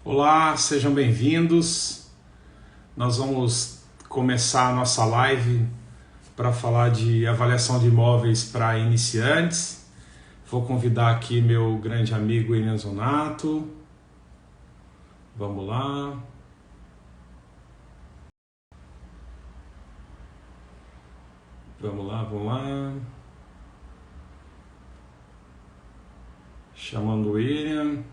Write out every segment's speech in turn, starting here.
Olá, sejam bem-vindos. Nós vamos começar a nossa live para falar de avaliação de imóveis para iniciantes. Vou convidar aqui meu grande amigo William Zonato. Vamos lá. Vamos lá, vamos lá. Chamando o William.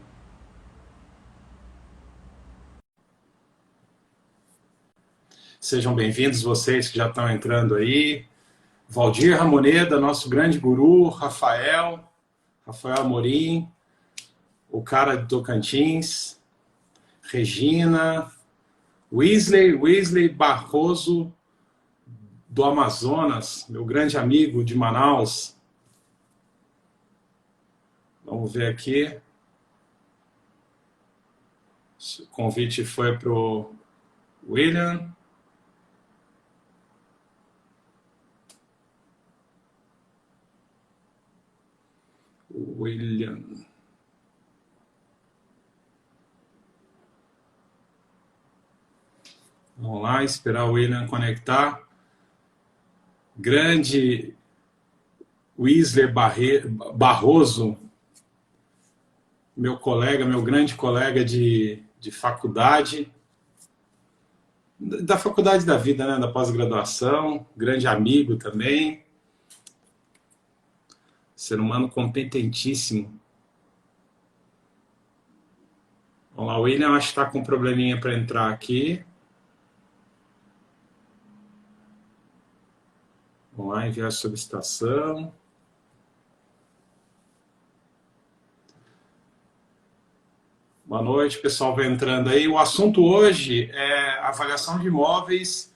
Sejam bem-vindos vocês que já estão entrando aí. Valdir Ramoneda, nosso grande guru, Rafael Amorim, o cara de Tocantins, Regina, Wesley Barroso, do Amazonas, meu grande amigo de Manaus. Vamos ver aqui. O convite foi para o William. William. Vamos lá, esperar o William conectar. Grande Wesley Barroso, meu colega, meu grande colega de faculdade, da faculdade da vida, né, da pós-graduação, grande amigo também, ser humano competentíssimo. Vamos lá, o William acho que está com um probleminha para entrar aqui. Vamos lá, enviar a solicitação. Boa noite, pessoal vai entrando aí. O assunto hoje é avaliação de imóveis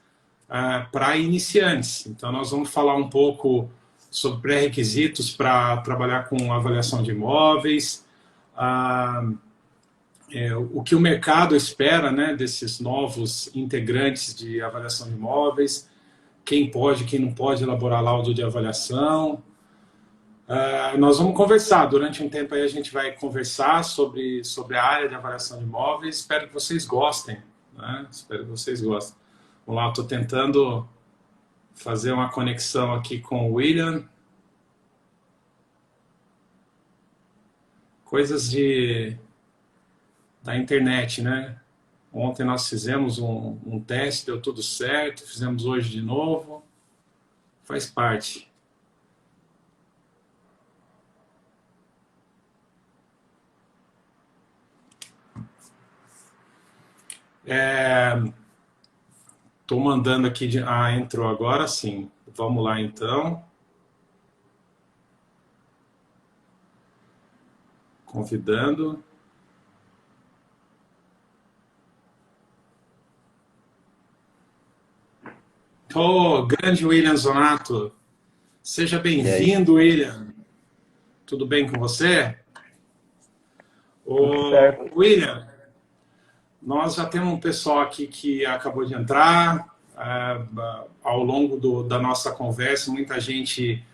para iniciantes. Então, nós vamos falar um pouco sobre pré-requisitos para trabalhar com avaliação de imóveis, o que o mercado espera, né, desses novos integrantes de avaliação de imóveis, quem pode, quem não pode elaborar laudo de avaliação. Nós vamos conversar, durante um tempo aí a gente vai conversar sobre a área de avaliação de imóveis, espero que vocês gostem, né? Espero que vocês gostem. Vamos lá, estou tentando fazer uma conexão aqui com o William. Coisas da internet, né? Ontem nós fizemos um teste, deu tudo certo, fizemos hoje de novo, faz parte. Estou mandando aqui, entrou agora sim. Vamos lá então. Convidando. Grande William Zonato. Seja E aí? bem-vindo, William. Tudo bem com você? Tudo certo. William, nós já temos um pessoal aqui que acabou de entrar. Ao longo da nossa conversa, muita gente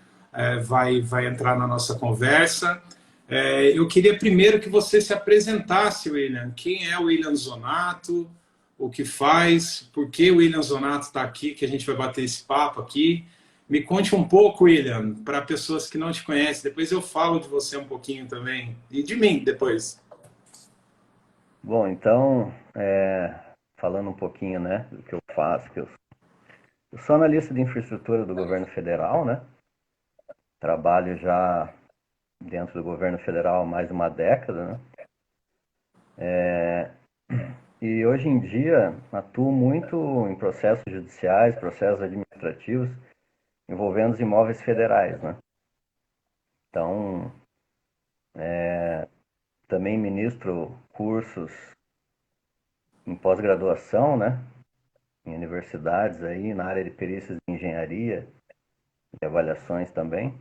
vai entrar na nossa conversa. Eu queria primeiro que você se apresentasse, William. Quem é o William Zonato? O que faz? Por que o William Zonato está aqui? Que a gente vai bater esse papo aqui. Me conte um pouco, William, para pessoas que não te conhecem. Depois eu falo de você um pouquinho também. E de mim depois. Bom, então, falando um pouquinho, né, do que eu faço, eu sou analista de infraestrutura do governo federal, né? Trabalho já dentro do governo federal há mais de uma década, né? E hoje em dia atuo muito em processos judiciais, processos administrativos envolvendo os imóveis federais, né? Então, também ministro cursos em pós-graduação, né? Em universidades aí, na área de perícias de engenharia e avaliações também.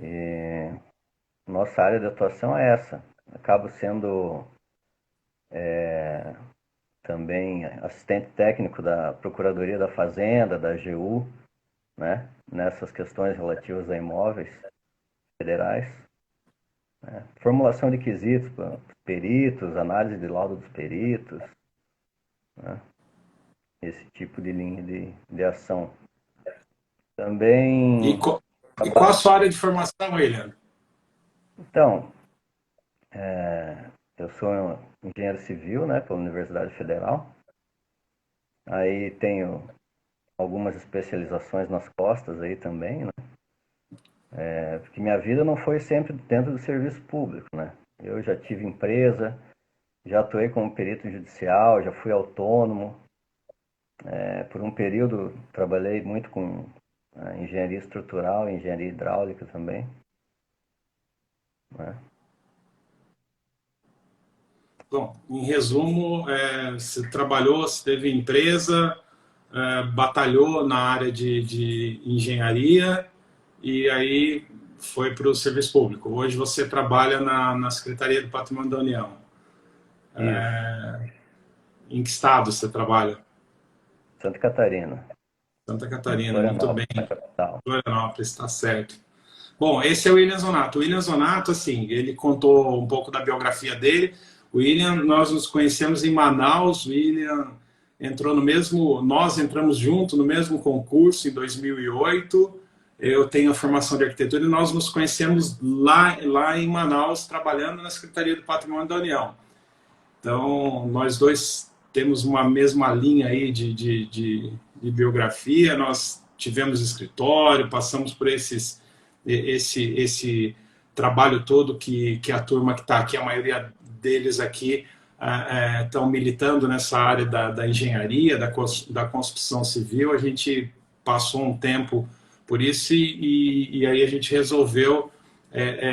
E nossa área de atuação é essa. Acabo sendo também assistente técnico da Procuradoria da Fazenda, da AGU, né? Nessas questões relativas a imóveis federais. né? Formulação de quesitos para peritos, análise de laudo dos peritos, né? Esse tipo de linha de ação. E, Também, e qual a sua área de formação, William? então, eu sou engenheiro civil, né, pela Universidade Federal. Aí tenho algumas especializações nas costas aí também, né? Porque minha vida não foi sempre dentro do serviço público, né? Eu já tive empresa, já atuei como perito judicial, já fui autônomo. Por um período trabalhei muito com engenharia estrutural, engenharia hidráulica também, né? Bom, em resumo, você trabalhou, você teve empresa, batalhou na área de engenharia e aí foi para o serviço público. Hoje você trabalha na Secretaria do Patrimônio da União. Isso, Em que estado você trabalha? Santa Catarina, Santa Catarina, muito bem. Florianópolis, a capital. Florianópolis, está certo. Bom, esse é o William Zonato. O William Zonato, assim, ele contou um pouco da biografia dele. O William, nós nos conhecemos em Manaus. O William entrou no mesmo, nós entramos junto no mesmo concurso em 2008. Eu tenho a formação de arquitetura e nós nos conhecemos lá em Manaus, trabalhando na Secretaria do Patrimônio da União. Então, nós dois temos uma mesma linha aí de biografia. Nós tivemos escritório, passamos por esse trabalho todo que a turma que está aqui, a maioria deles aqui, estão militando nessa área da engenharia, da construção civil. A gente passou um tempo por isso e aí a gente resolveu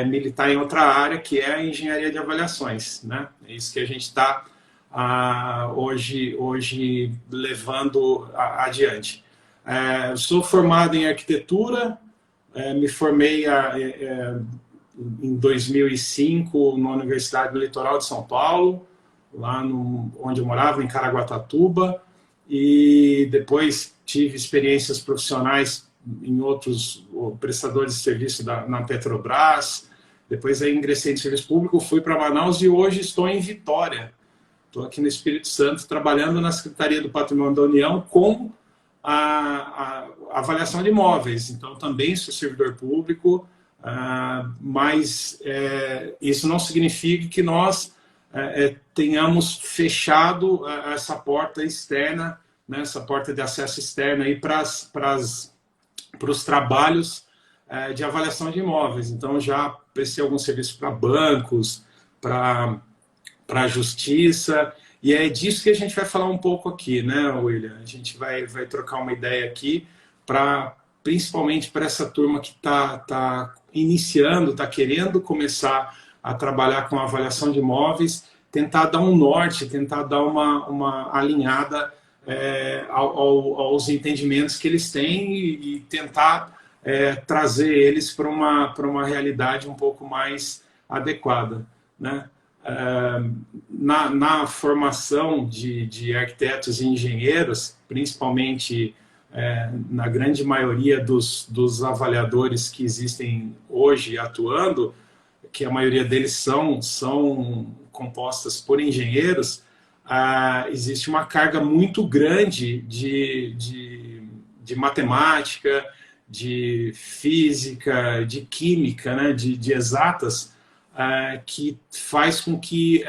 militar em outra área, que é a engenharia de avaliações, né? É isso que a gente está hoje levando adiante. Sou formado em arquitetura, me formei em 2005 na Universidade do Litoral de São Paulo, lá onde eu morava, em Caraguatatuba, e depois tive experiências profissionais em outros prestadores de serviço na Petrobras. Depois aí ingressei no serviço público, fui para Manaus e hoje estou em Vitória. Estou aqui no Espírito Santo trabalhando na Secretaria do Patrimônio da União com a avaliação de imóveis. Então também sou servidor público, mas isso não significa que nós tenhamos fechado essa porta externa, né, essa porta de acesso externa para os trabalhos de avaliação de imóveis. Então, já prestei alguns serviços para bancos, para a justiça, e é disso que a gente vai falar um pouco aqui, né, William? A gente vai trocar uma ideia aqui, principalmente para essa turma que está iniciando, está querendo começar a trabalhar com a avaliação de imóveis, tentar dar um norte, tentar dar uma alinhada aos entendimentos que eles têm e tentar trazer eles para uma realidade um pouco mais adequada, né? Na formação de arquitetos e engenheiros, principalmente na grande maioria dos avaliadores que existem hoje atuando, que a maioria deles são compostas por engenheiros, existe uma carga muito grande de matemática, de física, de química, né, de exatas, que faz com que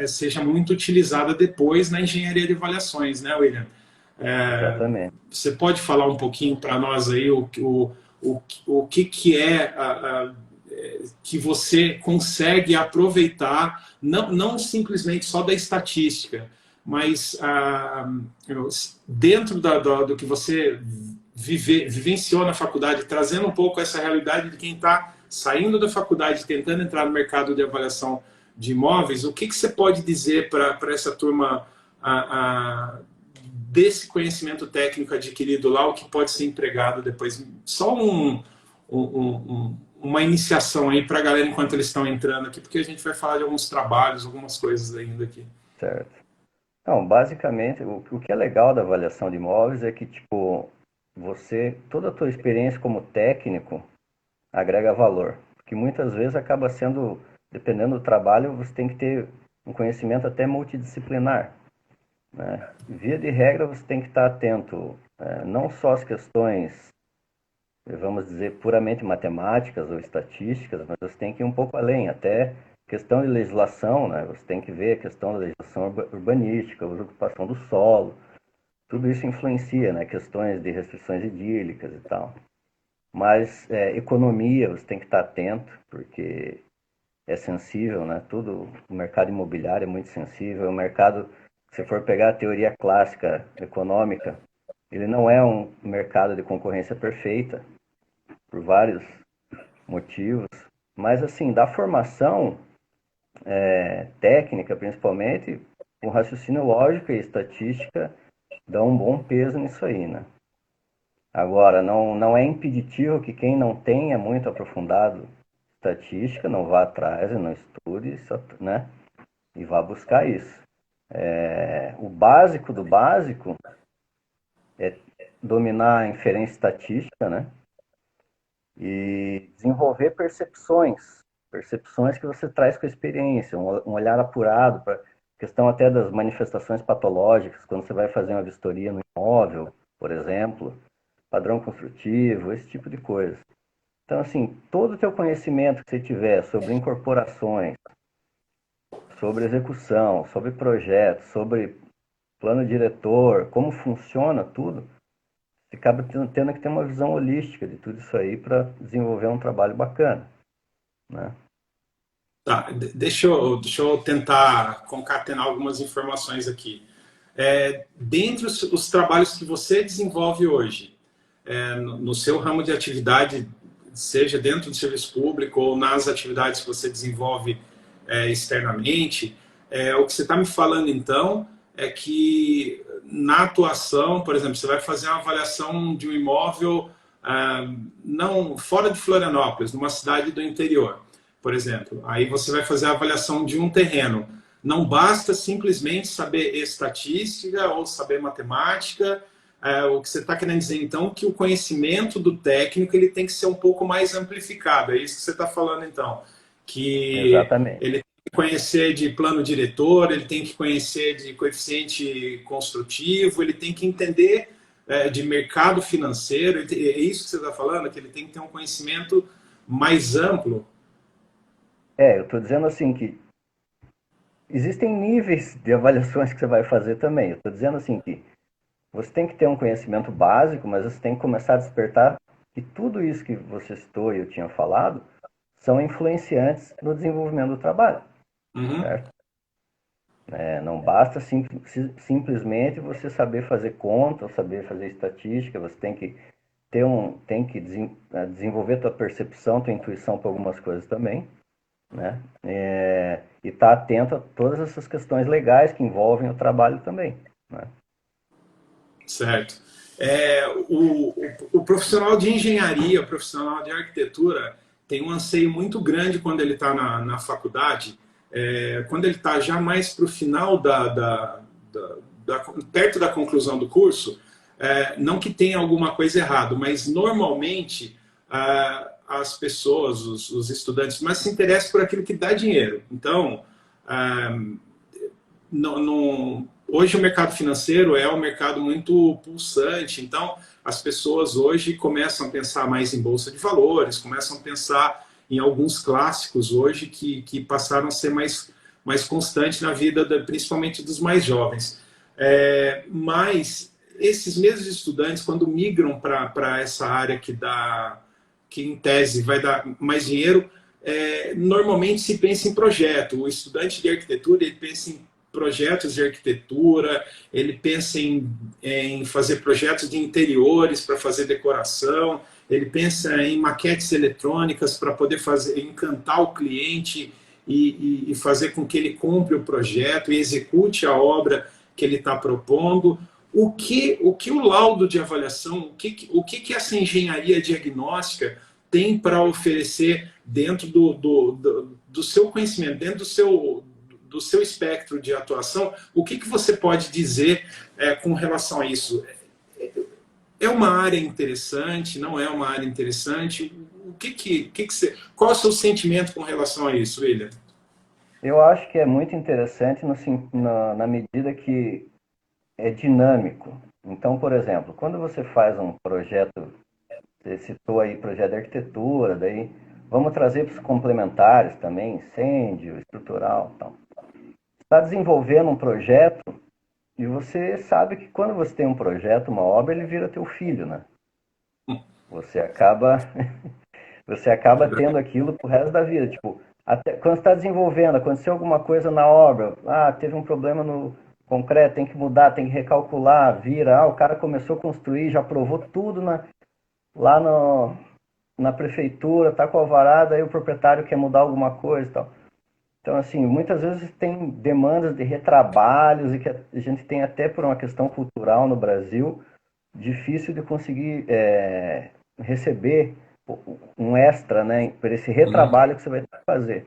seja muito utilizada depois na engenharia de avaliações, né, William? Exatamente. Você pode falar um pouquinho para nós aí o que é que você consegue aproveitar, não simplesmente só da estatística, mas dentro do que você vivenciou na faculdade, trazendo um pouco essa realidade de quem está saindo da faculdade, tentando entrar no mercado de avaliação de imóveis, o que você pode dizer para essa turma desse conhecimento técnico adquirido lá, o que pode ser empregado depois? Só uma iniciação aí para a galera enquanto eles estão entrando aqui, porque a gente vai falar de alguns trabalhos, algumas coisas ainda aqui. Certo. Então, basicamente, o que é legal da avaliação de imóveis é que, tipo, toda a tua experiência como técnico agrega valor. Porque muitas vezes acaba sendo dependendo do trabalho, você tem que ter um conhecimento até multidisciplinar, né? Via de regra, você tem que estar atento, não só às questões, vamos dizer, puramente matemáticas ou estatísticas, mas você tem que ir um pouco além, até questão de legislação, né? Você tem que ver a questão da legislação urbanística, a ocupação do solo, tudo isso influencia, né? Questões de restrições idílicas e tal. Mas economia, você tem que estar atento, porque é sensível, né? Tudo, o mercado imobiliário é muito sensível, o mercado, se for pegar a teoria clássica econômica, ele não é um mercado de concorrência perfeita, por vários motivos, mas assim, da formação técnica, principalmente, o raciocínio lógico e estatística dão um bom peso nisso aí, né? Agora, não é impeditivo que quem não tenha muito aprofundado estatística não vá atrás e não estude, né? E vá buscar isso. O básico do básico é dominar a inferência estatística, né? E desenvolver percepções que você traz com a experiência, um olhar apurado para questão até das manifestações patológicas, quando você vai fazer uma vistoria no imóvel, por exemplo, padrão construtivo, esse tipo de coisa. Então, assim, todo o teu conhecimento que você tiver sobre incorporações, sobre execução, sobre projetos, sobre plano diretor, como funciona tudo, você acaba tendo que ter uma visão holística de tudo isso aí para desenvolver um trabalho bacana, né? Tá, deixa eu tentar concatenar algumas informações aqui. Dentre os trabalhos que você desenvolve hoje, no seu ramo de atividade, seja dentro do serviço público ou nas atividades que você desenvolve externamente, o que você está me falando, então, é que na atuação, por exemplo, você vai fazer uma avaliação de um imóvel não fora de Florianópolis, numa cidade do interior, por exemplo. Aí você vai fazer a avaliação de um terreno. Não basta simplesmente saber estatística ou saber matemática. O que você está querendo dizer, então, que o conhecimento do técnico ele tem que ser um pouco mais amplificado. É isso que você está falando, então. Que Exatamente. ele tem que conhecer de plano diretor, ele tem que conhecer de coeficiente construtivo, ele tem que entender de mercado financeiro. É isso que você está falando, que ele tem que ter um conhecimento mais amplo. Eu estou dizendo assim que existem níveis de avaliações que você vai fazer também. Eu estou dizendo assim que você tem que ter um conhecimento básico, mas você tem que começar a despertar que tudo isso que você citou e eu tinha falado são influenciantes no desenvolvimento do trabalho, certo? Não basta simplesmente você saber fazer conta, ou saber fazer estatística, você tem que desenvolver tua percepção, tua intuição para algumas coisas também, né? E estar atento a todas essas questões legais que envolvem o trabalho também, né? Certo. O profissional de engenharia, o profissional de arquitetura, tem um anseio muito grande quando ele está na faculdade, quando ele está já mais para o final, perto da conclusão do curso, não que tenha alguma coisa errada, mas normalmente as pessoas, os estudantes, mais se interessam por aquilo que dá dinheiro. Então, hoje o mercado financeiro é um mercado muito pulsante, então as pessoas hoje começam a pensar mais em bolsa de valores, começam a pensar em alguns clássicos hoje que passaram a ser mais constantes na vida, principalmente dos mais jovens. Mas esses mesmos estudantes, quando migram para essa área que em tese vai dar mais dinheiro, normalmente se pensa em projeto. O estudante de arquitetura, ele pensa em projetos de arquitetura, ele pensa em fazer projetos de interiores para fazer decoração, ele pensa em maquetes eletrônicas para poder encantar o cliente e fazer com que ele compre o projeto e execute a obra que ele está propondo. O que o laudo de avaliação, o que essa engenharia diagnóstica tem para oferecer dentro do seu conhecimento, dentro do seu espectro de atuação? O que você pode dizer com relação a isso? É uma área interessante? Não é uma área interessante? qual é o seu sentimento com relação a isso, William? Eu acho que é muito interessante na medida que é dinâmico. Então, por exemplo, quando você faz um projeto, você citou aí projeto de arquitetura, daí vamos trazer para os complementares também, incêndio, estrutural, tal. Está desenvolvendo um projeto e você sabe que quando você tem um projeto, uma obra, ele vira teu filho, né? Você acaba, você acaba tendo aquilo pro resto da vida. Tipo, até quando está desenvolvendo, aconteceu alguma coisa na obra, teve um problema no concreto, tem que mudar, tem que recalcular, vira, o cara começou a construir, já aprovou tudo lá na prefeitura, tá com a alvarada, aí o proprietário quer mudar alguma coisa e tal. Então, assim, muitas vezes tem demandas de retrabalhos e que a gente tem até por uma questão cultural no Brasil, difícil de conseguir receber um extra, né, por esse retrabalho que você vai ter que fazer.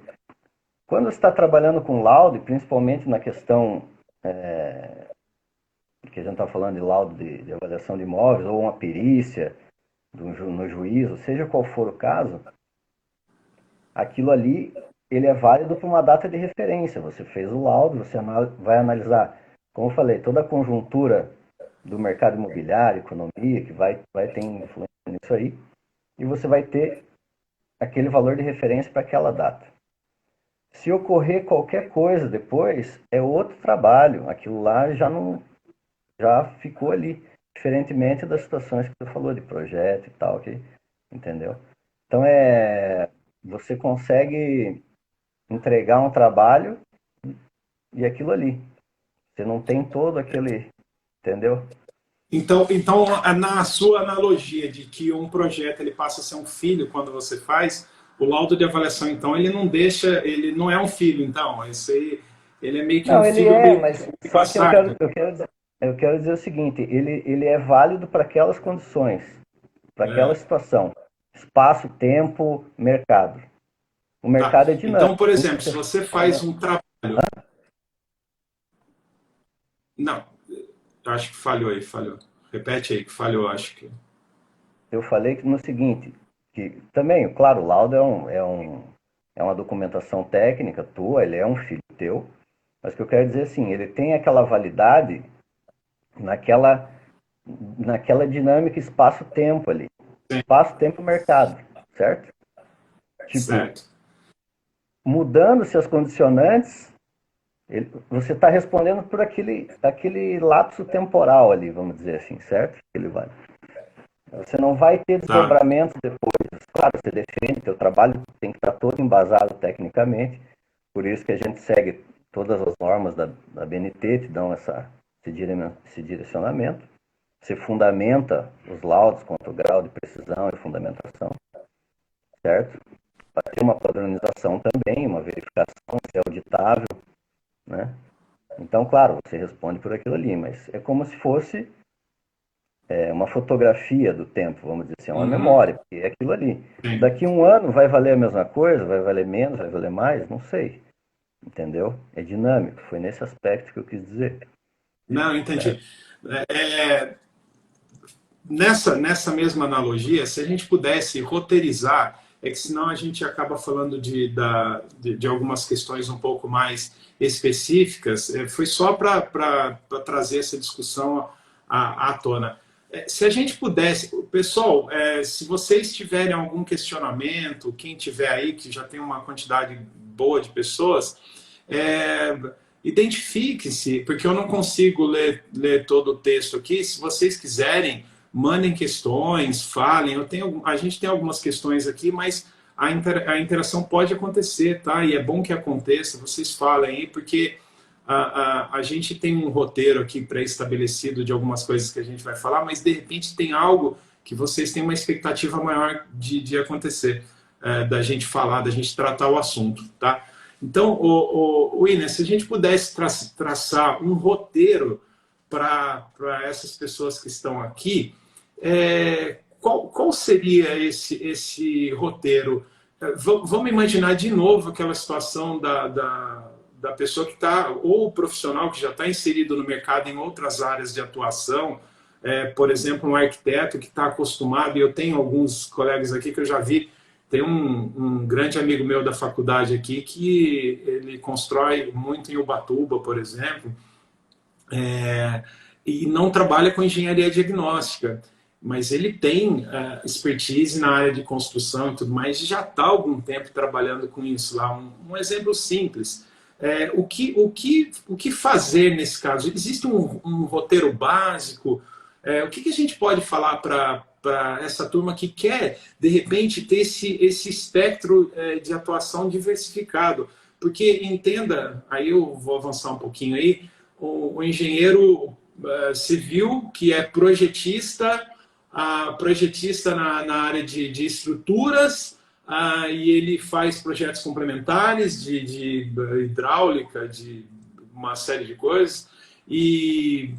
Quando você está trabalhando com laudo, principalmente na questão que a gente está falando de laudo de avaliação de imóveis, ou uma perícia no juízo, seja qual for o caso, aquilo ali ele é válido para uma data de referência. Você fez o laudo, você vai analisar, como eu falei, toda a conjuntura do mercado imobiliário, economia, que vai ter influência nisso aí, e você vai ter aquele valor de referência para aquela data. Se ocorrer qualquer coisa depois, é outro trabalho. Aquilo lá já ficou ali. Diferentemente das situações que você falou de projeto e tal, entendeu? Então você consegue entregar um trabalho e aquilo ali. Você não tem todo aquele, entendeu? Então, na sua analogia de que um projeto ele passa a ser um filho quando você faz, o laudo de avaliação, então, ele não é um filho, então, ele é meio que não, um ele filho meio mas que só que passado. eu quero dizer o seguinte, ele é válido para aquelas condições, para aquela situação. Espaço, tempo, mercado. O Tá. mercado é dinâmico. Então, por exemplo, se você faz um trabalho... Não, eu acho que falhou aí, falhou. Repete aí que falhou, acho que... Eu falei que no seguinte, que também, claro, o laudo é uma documentação técnica tua, ele é um filho teu, mas o que eu quero dizer assim, ele tem aquela validade naquela dinâmica espaço-tempo ali. Espaço-tempo, mercado, certo? Tipo, certo. mudando-se as condicionantes, você está respondendo por aquele lapso temporal ali, vamos dizer assim, certo? Ele vai. Você não vai ter desdobramento depois. Claro, você defende, teu trabalho tem que estar todo embasado tecnicamente, por isso que a gente segue todas as normas da BNT, te dão esse direcionamento. Você fundamenta os laudos quanto ao grau de precisão e fundamentação, certo? Vai ter uma padronização também, uma verificação se é auditável, né? Então, claro, você responde por aquilo ali, mas é como se fosse uma fotografia do tempo, vamos dizer assim, é uma memória, porque é aquilo ali. Sim. Daqui um ano vai valer a mesma coisa, vai valer menos, vai valer mais, não sei. Entendeu? É dinâmico, foi nesse aspecto que eu quis dizer. Não, entendi. Nessa mesma analogia, se a gente pudesse roteirizar, é que senão a gente acaba falando de algumas questões um pouco mais específicas, foi só para trazer essa discussão à tona. Se a gente pudesse, pessoal, se vocês tiverem algum questionamento, quem tiver aí, que já tem uma quantidade boa de pessoas, identifique-se, porque eu não consigo ler todo o texto aqui. Se vocês quiserem, mandem questões, falem. A gente tem algumas questões aqui, mas a interação pode acontecer, tá? E é bom que aconteça, vocês falem aí, porque a gente tem um roteiro aqui pré-estabelecido de algumas coisas que a gente vai falar, mas de repente tem algo que vocês têm uma expectativa maior de acontecer, da gente falar, da gente tratar o assunto, tá? Então, William, se a gente pudesse traçar um roteiro para essas pessoas que estão aqui, qual seria esse roteiro? Vamos imaginar de novo aquela situação da pessoa que está, ou o profissional que já está inserido no mercado em outras áreas de atuação, por exemplo, um arquiteto que está acostumado, e eu tenho alguns colegas aqui que eu já vi Tem um grande amigo meu da faculdade aqui que ele constrói muito em Ubatuba, por exemplo, e não trabalha com engenharia diagnóstica, mas ele tem expertise na área de construção e tudo mais, e já está há algum tempo trabalhando com isso lá. Um exemplo simples. O que fazer nesse caso? Existe um roteiro básico? O que a gente pode falar para essa turma que quer, de repente, ter esse espectro de atuação diversificado? Porque, entenda, aí eu vou avançar um pouquinho aí, o engenheiro civil, que é projetista, projetista na área de estruturas, e ele faz projetos complementares de hidráulica, de uma série de coisas, e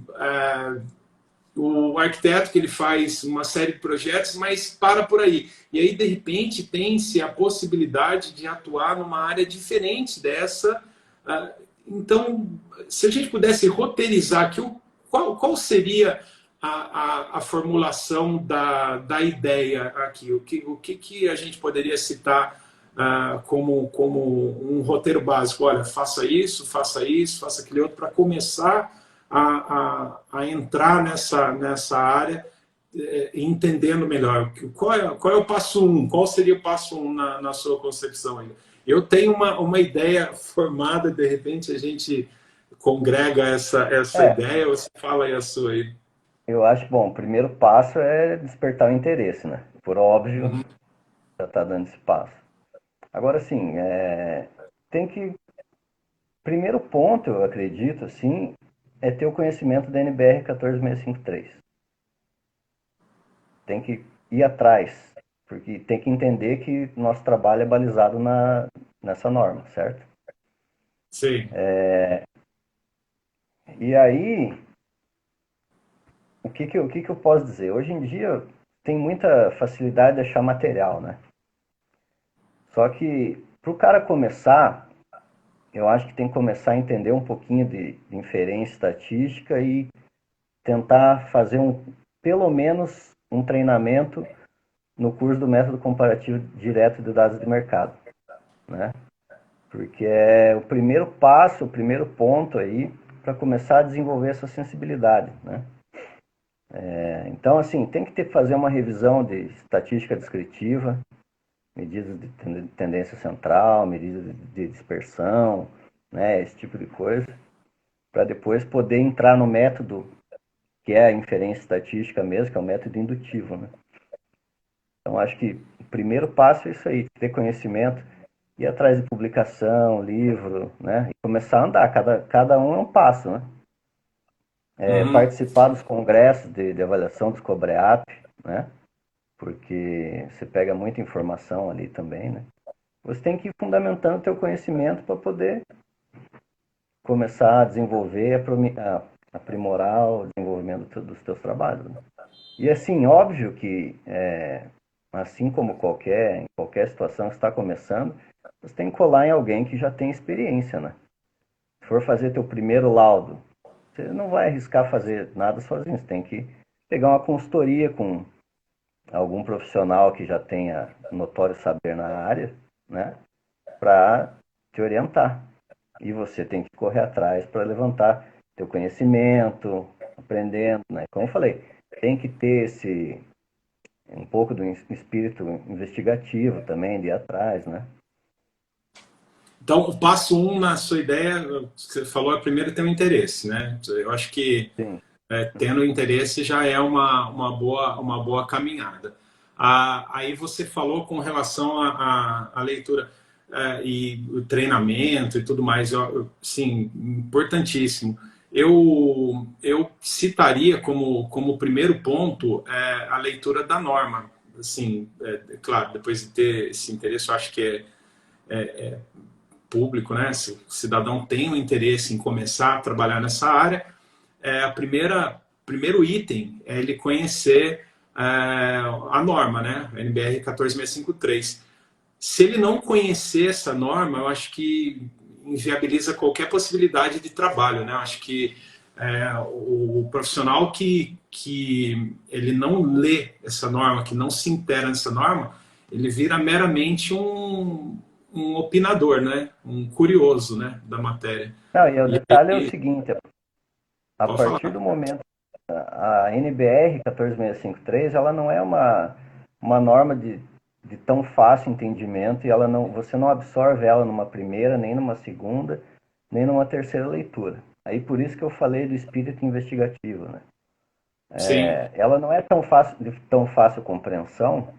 o arquiteto que ele faz uma série de projetos, mas para por aí. E aí, de repente, tem-se a possibilidade de atuar numa área diferente dessa. Então, se a gente pudesse roteirizar aqui, qual seria a formulação da ideia aqui? O que a gente poderia citar como um roteiro básico? Olha, faça isso, faça aquele outro, para começar a entrar nessa área, entendendo melhor. Qual é o passo 1? Qual seria o passo 1 na sua concepção ainda? Eu tenho uma ideia formada, de repente a gente congrega essa ideia, ou você fala aí a sua aí? Eu acho, bom, o primeiro passo é despertar o interesse, né? Por óbvio, já está dando esse passo. Agora, assim, tem que... Primeiro ponto, eu acredito, assim, é ter o conhecimento da NBR 14653. Tem que ir atrás, porque tem que entender que nosso trabalho é balizado nessa norma, certo? Sim. E aí, o que eu posso dizer? Hoje em dia tem muita facilidade de achar material, né? Só que para o cara começar, eu acho que tem que começar a entender um pouquinho de inferência estatística e tentar fazer pelo menos um treinamento no curso do método comparativo direto de dados de mercado, né? Porque é o primeiro passo, o primeiro ponto aí para começar a desenvolver essa sensibilidade, né? Então, assim, tem que fazer uma revisão de estatística descritiva, medidas de tendência central, medidas de dispersão, né, esse tipo de coisa, para depois poder entrar no método que é a inferência estatística mesmo, que é o método indutivo, né? Então, acho que o primeiro passo é isso aí, ter conhecimento, ir atrás de publicação, livro, né, e começar a andar, cada um é um passo, né? Participar dos congressos de avaliação dos COBREAP, né? Porque você pega muita informação ali também, né? Você tem que ir fundamentando o teu conhecimento para poder começar a desenvolver, aprimorar o desenvolvimento dos teus trabalhos, né? E assim, óbvio que, assim como em qualquer situação que está começando, você tem que colar em alguém que já tem experiência, né? Se for fazer teu primeiro laudo, você não vai arriscar fazer nada sozinho, você tem que pegar uma consultoria com algum profissional que já tenha notório saber na área, né, para te orientar. E você tem que correr atrás para levantar teu conhecimento, aprendendo, né? Como eu falei, tem que ter um pouco do espírito investigativo também, de ir atrás, né? Então, o passo 1 na sua ideia, você falou, primeiro ter um interesse, né? Eu acho que Sim. tendo interesse já é uma boa caminhada. Aí você falou com relação à leitura e o treinamento e tudo mais, sim, importantíssimo. Eu citaria como primeiro ponto a leitura da norma. Assim, claro, depois de ter esse interesse, eu acho que é público, né? Se o cidadão tem um interesse em começar a trabalhar nessa área, primeiro item é ele conhecer a norma, né? A NBR 14653. Se ele não conhecer essa norma, eu acho que inviabiliza qualquer possibilidade de trabalho, né? Eu acho que o profissional que ele não lê essa norma, que não se intera nessa norma, ele vira meramente um opinador, né? Um curioso, né? Da matéria. Não, e o E detalhe é o aí, seguinte, a pode partir falar. do momento, a NBR 14653, ela não é uma norma de tão fácil entendimento e ela não, você não absorve ela numa primeira, nem numa segunda, nem numa terceira leitura. Aí por isso que eu falei do espírito investigativo, né? Sim, Ela não é de tão fácil compreensão,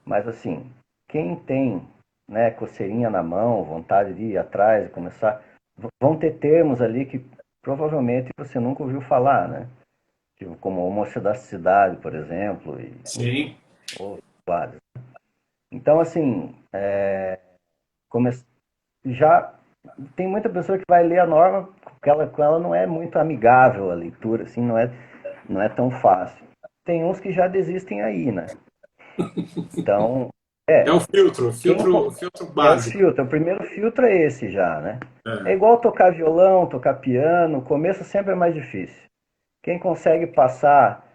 mas assim, quem tem, né, coceirinha na mão, vontade de ir atrás e começar, vão ter termos ali que provavelmente você nunca ouviu falar, né? Tipo, como homocedasticidade, por exemplo, e sim, ou vários. Então, assim, come- já tem muita pessoa que vai ler a norma com ela não é muito amigável a leitura, assim, não é tão fácil. Tem uns que já desistem aí, né? Então, é o filtro, quem filtro é o básico. filtro, o primeiro filtro é esse já, né? É É, igual tocar violão, tocar piano, o começo sempre é mais difícil. Quem consegue passar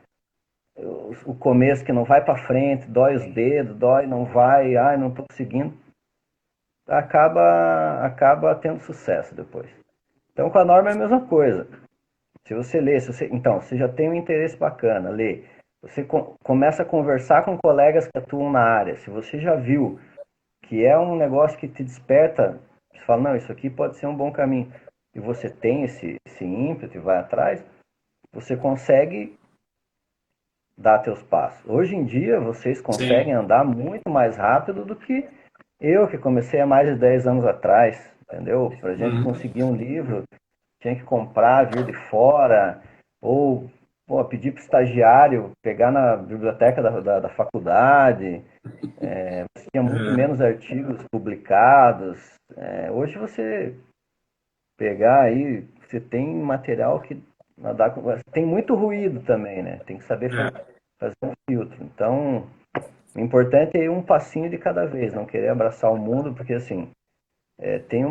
o começo que não vai para frente, dói os dedos, dói, não vai, ai, não estou conseguindo, acaba tendo sucesso depois. Então, com a norma é a mesma coisa. Se você lê, então, você já tem um interesse bacana, lê. Você começa a conversar com colegas que atuam na área. Se você já viu que é um negócio que te desperta, você fala, não, isso aqui pode ser um bom caminho, e você tem esse ímpeto e vai atrás, você consegue dar teus passos. Hoje em dia, vocês conseguem sim. andar muito mais rápido do que eu, que comecei há mais de 10 anos atrás, entendeu? Para a gente Uhum. conseguir um livro, tinha que comprar, vir de fora, ou pô, pedir para o estagiário pegar na biblioteca da faculdade. Você tinha muito É, menos artigos publicados. Hoje você pegar aí, você tem material que tem muito ruído também, né? Tem que saber é. fazer um filtro. Então, o importante é ir um passinho de cada vez, não querer abraçar o mundo, porque assim, tem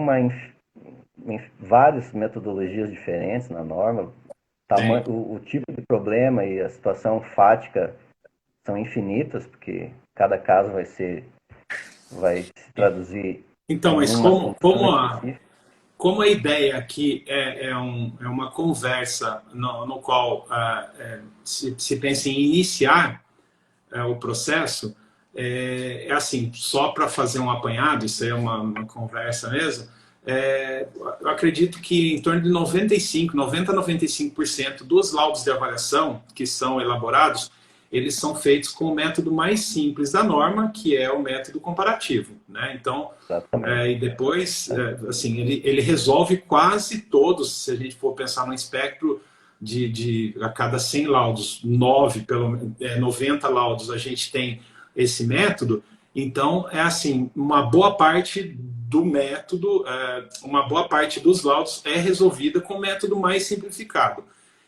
várias metodologias diferentes na norma, Tem. o tipo de problema e a situação fática são infinitas, porque cada caso vai se traduzir Então, em mas uma condição específica. como a ideia aqui é uma conversa no qual se pensa em iniciar o processo, assim, só para fazer um apanhado, isso aí é uma conversa mesmo, eu acredito que em torno de 90 a 95% dos laudos de avaliação que são elaborados, eles são feitos com o método mais simples da norma, que é o método comparativo, né? Então, Exatamente. e depois, assim, ele resolve quase todos, se a gente for pensar no espectro de a cada 100 laudos, 90 laudos a gente tem esse método, então é assim, uma boa parte do método, uma boa parte dos laudos é resolvida com o método mais simplificado. Sim.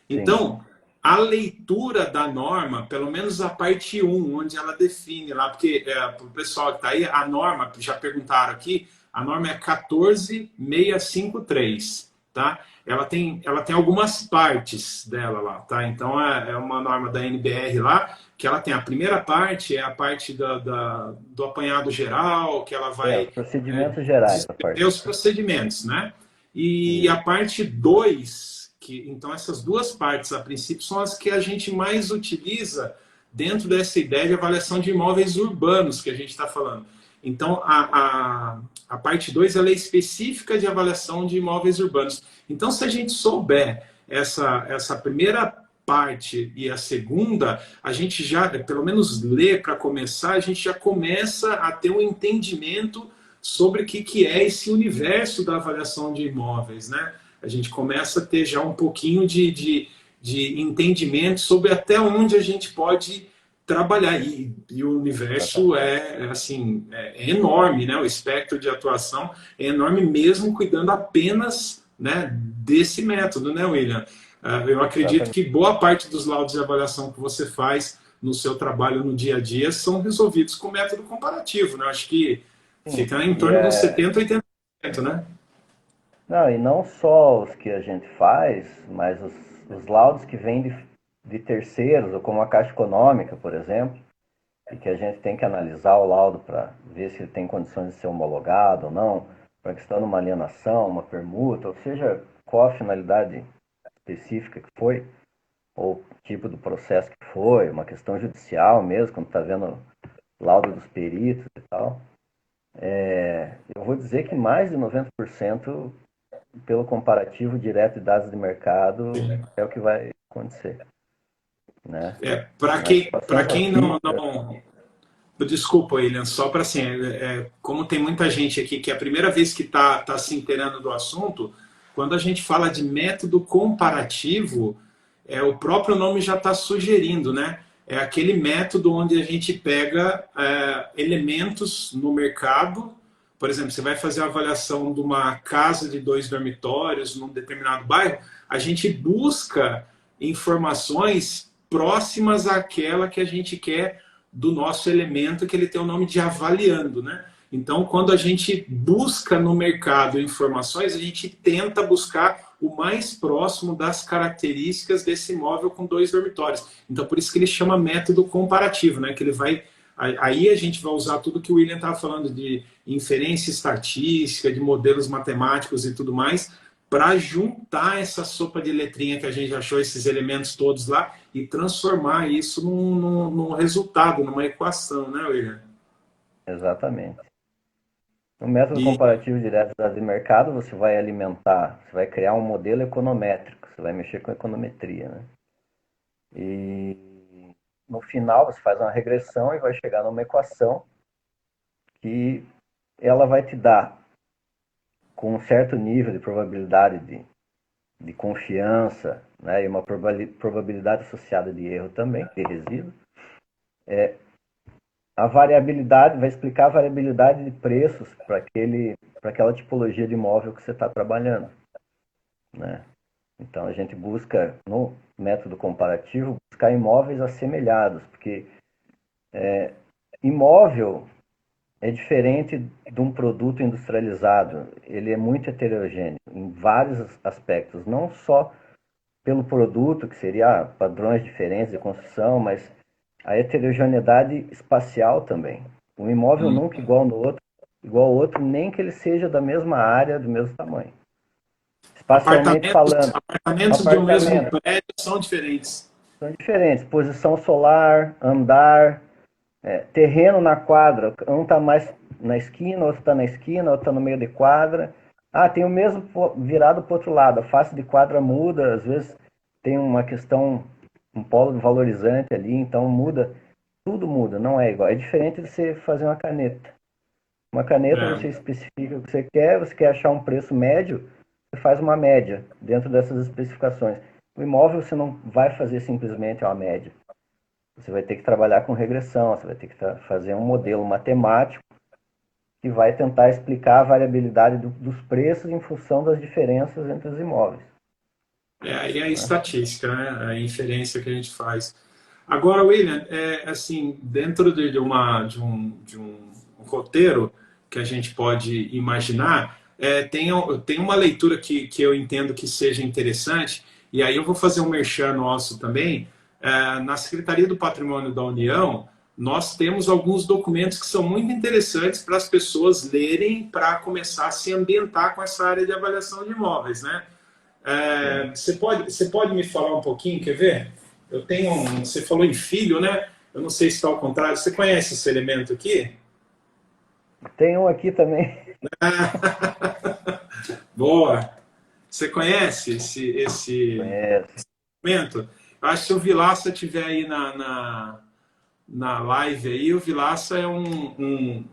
Então, a leitura da norma, pelo menos a parte um onde ela define lá, porque para o pessoal que está aí, a norma, já perguntaram aqui, a norma é 14653, tá? Ela tem algumas partes dela lá, tá? Então é uma norma da NBR lá, que ela tem a primeira parte, é a parte do apanhado geral, que ela Os vai procedimentos gerais da descrever parte. os procedimentos, né? E Isso. a parte 2 então essas duas partes, a princípio, são as que a gente mais utiliza dentro dessa ideia de avaliação de imóveis urbanos que a gente está falando. Então, a parte 2 ela é específica de avaliação de imóveis urbanos. Então, se a gente souber essa primeira parte e a segunda, a gente já, pelo menos ler para começar, a gente já começa a ter um entendimento sobre o que é esse universo da avaliação de imóveis, né? A gente começa a ter já um pouquinho de entendimento sobre até onde a gente pode trabalhar. E o universo Exatamente. assim, é enorme, né? O espectro de atuação é enorme mesmo cuidando apenas, né, desse método, né, William? Eu acredito Exatamente. que boa parte dos laudos de avaliação que você faz no seu trabalho no dia a dia são resolvidos com método comparativo, né? Acho que Sim. fica em E torno dos 70, 80%, né? não, e não só os que a gente faz, mas os laudos que vêm de terceiros, ou como a Caixa Econômica, por exemplo, e que a gente tem que analisar o laudo para ver se ele tem condições de ser homologado ou não, para questão de uma alienação, uma permuta, ou seja, qual a finalidade específica que foi, ou tipo do processo que foi, uma questão judicial mesmo, quando está vendo laudo dos peritos e tal. Eu vou dizer que mais de 90%, pelo comparativo direto de dados de mercado, é o que vai acontecer, né? Para quem não, Atípicas, não. Desculpa, William, só para assim, como tem muita gente aqui que é a primeira vez que está se inteirando do assunto, quando a gente fala de método comparativo, o próprio nome já está sugerindo, né? É aquele método onde a gente pega elementos no mercado. Por exemplo, você vai fazer a avaliação de uma casa de 2 dormitórios num determinado bairro, a gente busca informações próximas àquela que a gente quer do nosso elemento, que ele tem o nome de avaliando, né? Então, quando a gente busca no mercado informações, a gente tenta buscar o mais próximo das características desse imóvel com 2 dormitórios. Então, por isso que ele chama método comparativo, né? Que ele vai... Aí a gente vai usar tudo que o William estava falando de inferência estatística, de modelos matemáticos e tudo mais, para juntar essa sopa de letrinha que a gente achou, esses elementos todos lá, e transformar isso num resultado, numa equação, né, William? exatamente. No método E, comparativo direto de dados de mercado, você vai alimentar, você vai criar um modelo econométrico, você vai mexer com econometria, né? E no final você faz uma regressão e vai chegar numa equação que ela vai te dar, com um certo nível de probabilidade de confiança, né, e uma probabilidade associada de erro também, de resíduo, a variabilidade, vai explicar a variabilidade de preços para aquela tipologia de imóvel que você está trabalhando, né? Então a gente busca, no método comparativo, buscar imóveis assemelhados, porque imóvel é diferente de um produto industrializado. Ele é muito heterogêneo em vários aspectos, não só pelo produto, que seria padrões diferentes de construção, mas a heterogeneidade espacial também. Um imóvel nunca igual ao outro, nem que ele seja da mesma área, do mesmo tamanho. Espacialmente falando, apartamentos de um mesmo apartamentos prédio são diferentes. são diferentes. Posição solar, andar, terreno na quadra. Um está mais na esquina, outro está na esquina, outro está no meio de quadra. Ah, tem o mesmo virado para o outro lado. A face de quadra muda, às vezes tem uma questão, um polo valorizante ali, então muda. Tudo muda, não é igual. É diferente de você fazer uma caneta. Uma caneta você É, especifica o que você quer achar um preço médio, você faz uma média dentro dessas especificações. O imóvel você não vai fazer simplesmente uma média. Você vai ter que trabalhar com regressão, você vai ter que fazer um modelo matemático que vai tentar explicar a variabilidade dos preços em função das diferenças entre os imóveis. aí é a Né? estatística, né? A inferência que a gente faz. Agora, William, assim, dentro de um roteiro que a gente pode imaginar, tem uma leitura que eu entendo que seja interessante, e aí eu vou fazer um merchan nosso também. Na Secretaria do Patrimônio da União, nós temos alguns documentos que são muito interessantes para as pessoas lerem para começar a se ambientar com essa área de avaliação de imóveis, né? Sim. Você pode me falar um pouquinho, quer ver? Você falou em filho, né? Eu não sei se está ao contrário. Você conhece esse elemento aqui? Tem um aqui também. Boa! Você conhece esse Conhece. elemento? Eu acho que se o Vilaça estiver aí na live aí, o Vilaça é um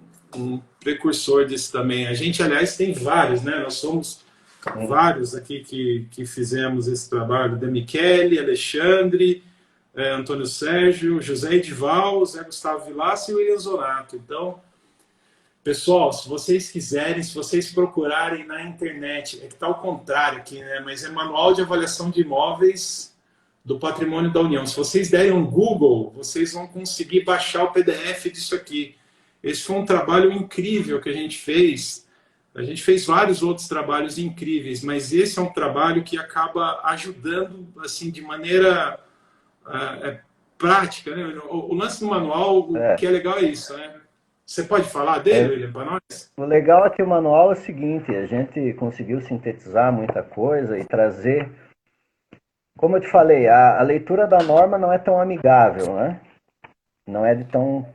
precursor disso também. A gente, aliás, tem vários, né? Nós somos Sim. vários aqui que fizemos esse trabalho. De Michele, Alexandre, Antônio Sérgio, José Edival, Zé Gustavo Vilaça e William Zonato. Então, pessoal, se vocês quiserem, se vocês procurarem na internet, é que está ao contrário aqui, né? Mas é Manual de Avaliação de Imóveis do Patrimônio da União. Se vocês derem um Google, vocês vão conseguir baixar o PDF disso aqui. Esse foi um trabalho incrível que a gente fez. A gente fez vários outros trabalhos incríveis, mas esse é um trabalho que acaba ajudando, assim, de maneira prática, né? O lance do manual, o É, que é legal é isso, né? Você pode falar dele, é, William, para nós? o legal é que o manual é o seguinte, a gente conseguiu sintetizar muita coisa e trazer, como eu te falei, a leitura da norma não é tão amigável, né? Não é de tão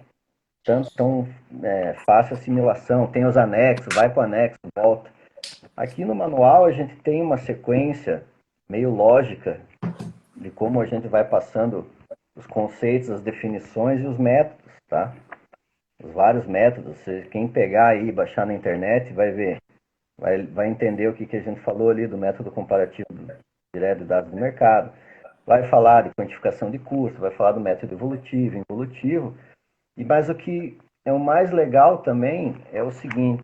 fácil assimilação, tem os anexos, vai para o anexo, volta. Aqui no manual a gente tem uma sequência meio lógica de como a gente vai passando os conceitos, as definições e os métodos, tá? Os vários métodos. Quem pegar aí e baixar na internet vai ver, vai entender o que a gente falou ali do método comparativo direto de dados do mercado. Vai falar de quantificação de custo, vai falar do método evolutivo, involutivo. Mas o que é o mais legal também é o seguinte,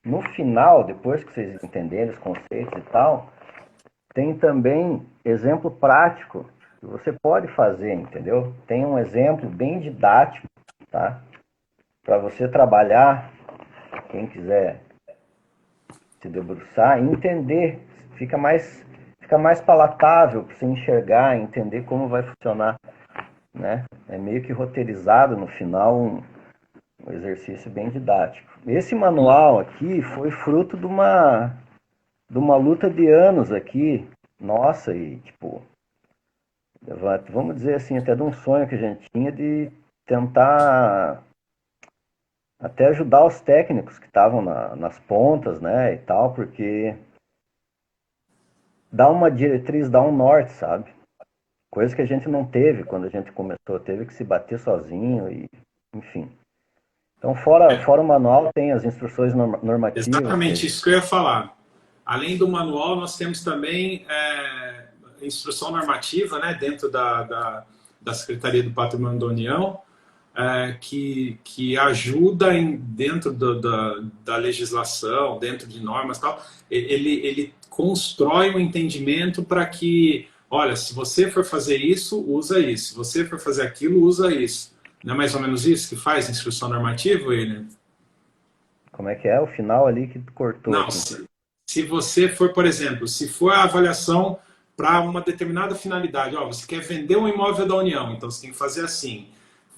no final, depois que vocês entenderem os conceitos e tal, tem também exemplo prático que você pode fazer, entendeu? Tem um exemplo bem didático, tá? Para você trabalhar, quem quiser se debruçar e entender, fica mais palatável para você enxergar, entender como vai funcionar, né? É meio que roteirizado no final um exercício bem didático. Esse manual aqui foi fruto de uma luta de anos aqui, nossa, e tipo, vamos dizer assim, até de um sonho que a gente tinha de tentar até ajudar os técnicos que estavam nas pontas, né, e tal, porque dá uma diretriz, dá um norte, sabe? Coisa que a gente não teve quando a gente começou, teve que se bater sozinho e, enfim. Então, fora o manual, tem as instruções normativas. Exatamente isso que eu ia falar. Além do manual, nós temos também instrução normativa, né, dentro da Secretaria do Patrimônio da União, que ajuda dentro da legislação, dentro de normas e tal. Ele constrói um entendimento para que, olha, se você for fazer isso, usa isso. Se você for fazer aquilo, usa isso. Não é mais ou menos isso que faz a instrução normativa, William? Como é que é? O final ali que cortou Não, aqui. se você for, por exemplo, se for a avaliação para uma determinada finalidade, ó, você quer vender um imóvel da União, então você tem que fazer assim.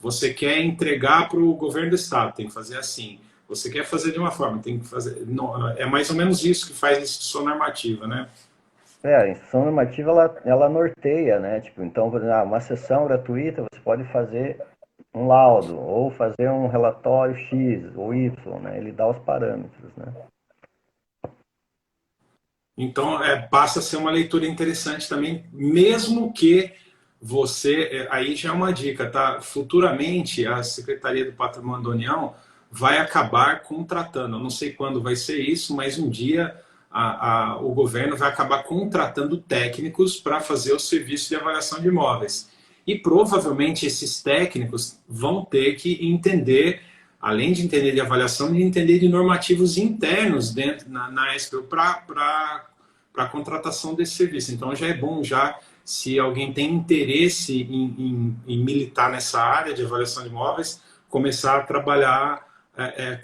Você quer entregar para o governo do estado, tem que fazer assim. Você quer fazer de uma forma, tem que fazer. Não, é mais ou menos isso que faz a instituição normativa, né? A instrução normativa, ela norteia, né? Tipo, então, por exemplo, uma sessão gratuita, você pode fazer um laudo, ou fazer um relatório X ou Y, né? Ele dá os parâmetros, né? Então, passa a ser uma leitura interessante também, mesmo que você, aí já é uma dica, tá? Futuramente, a Secretaria do Patrimônio da União vai acabar contratando, eu não sei quando vai ser isso, mas um dia o governo vai acabar contratando técnicos para fazer o serviço de avaliação de imóveis. E provavelmente esses técnicos vão ter que entender, além de entender de avaliação, de entender de normativos internos dentro na SPU para a contratação desse serviço. Então já é bom, já se alguém tem interesse em militar nessa área de avaliação de imóveis, começar a trabalhar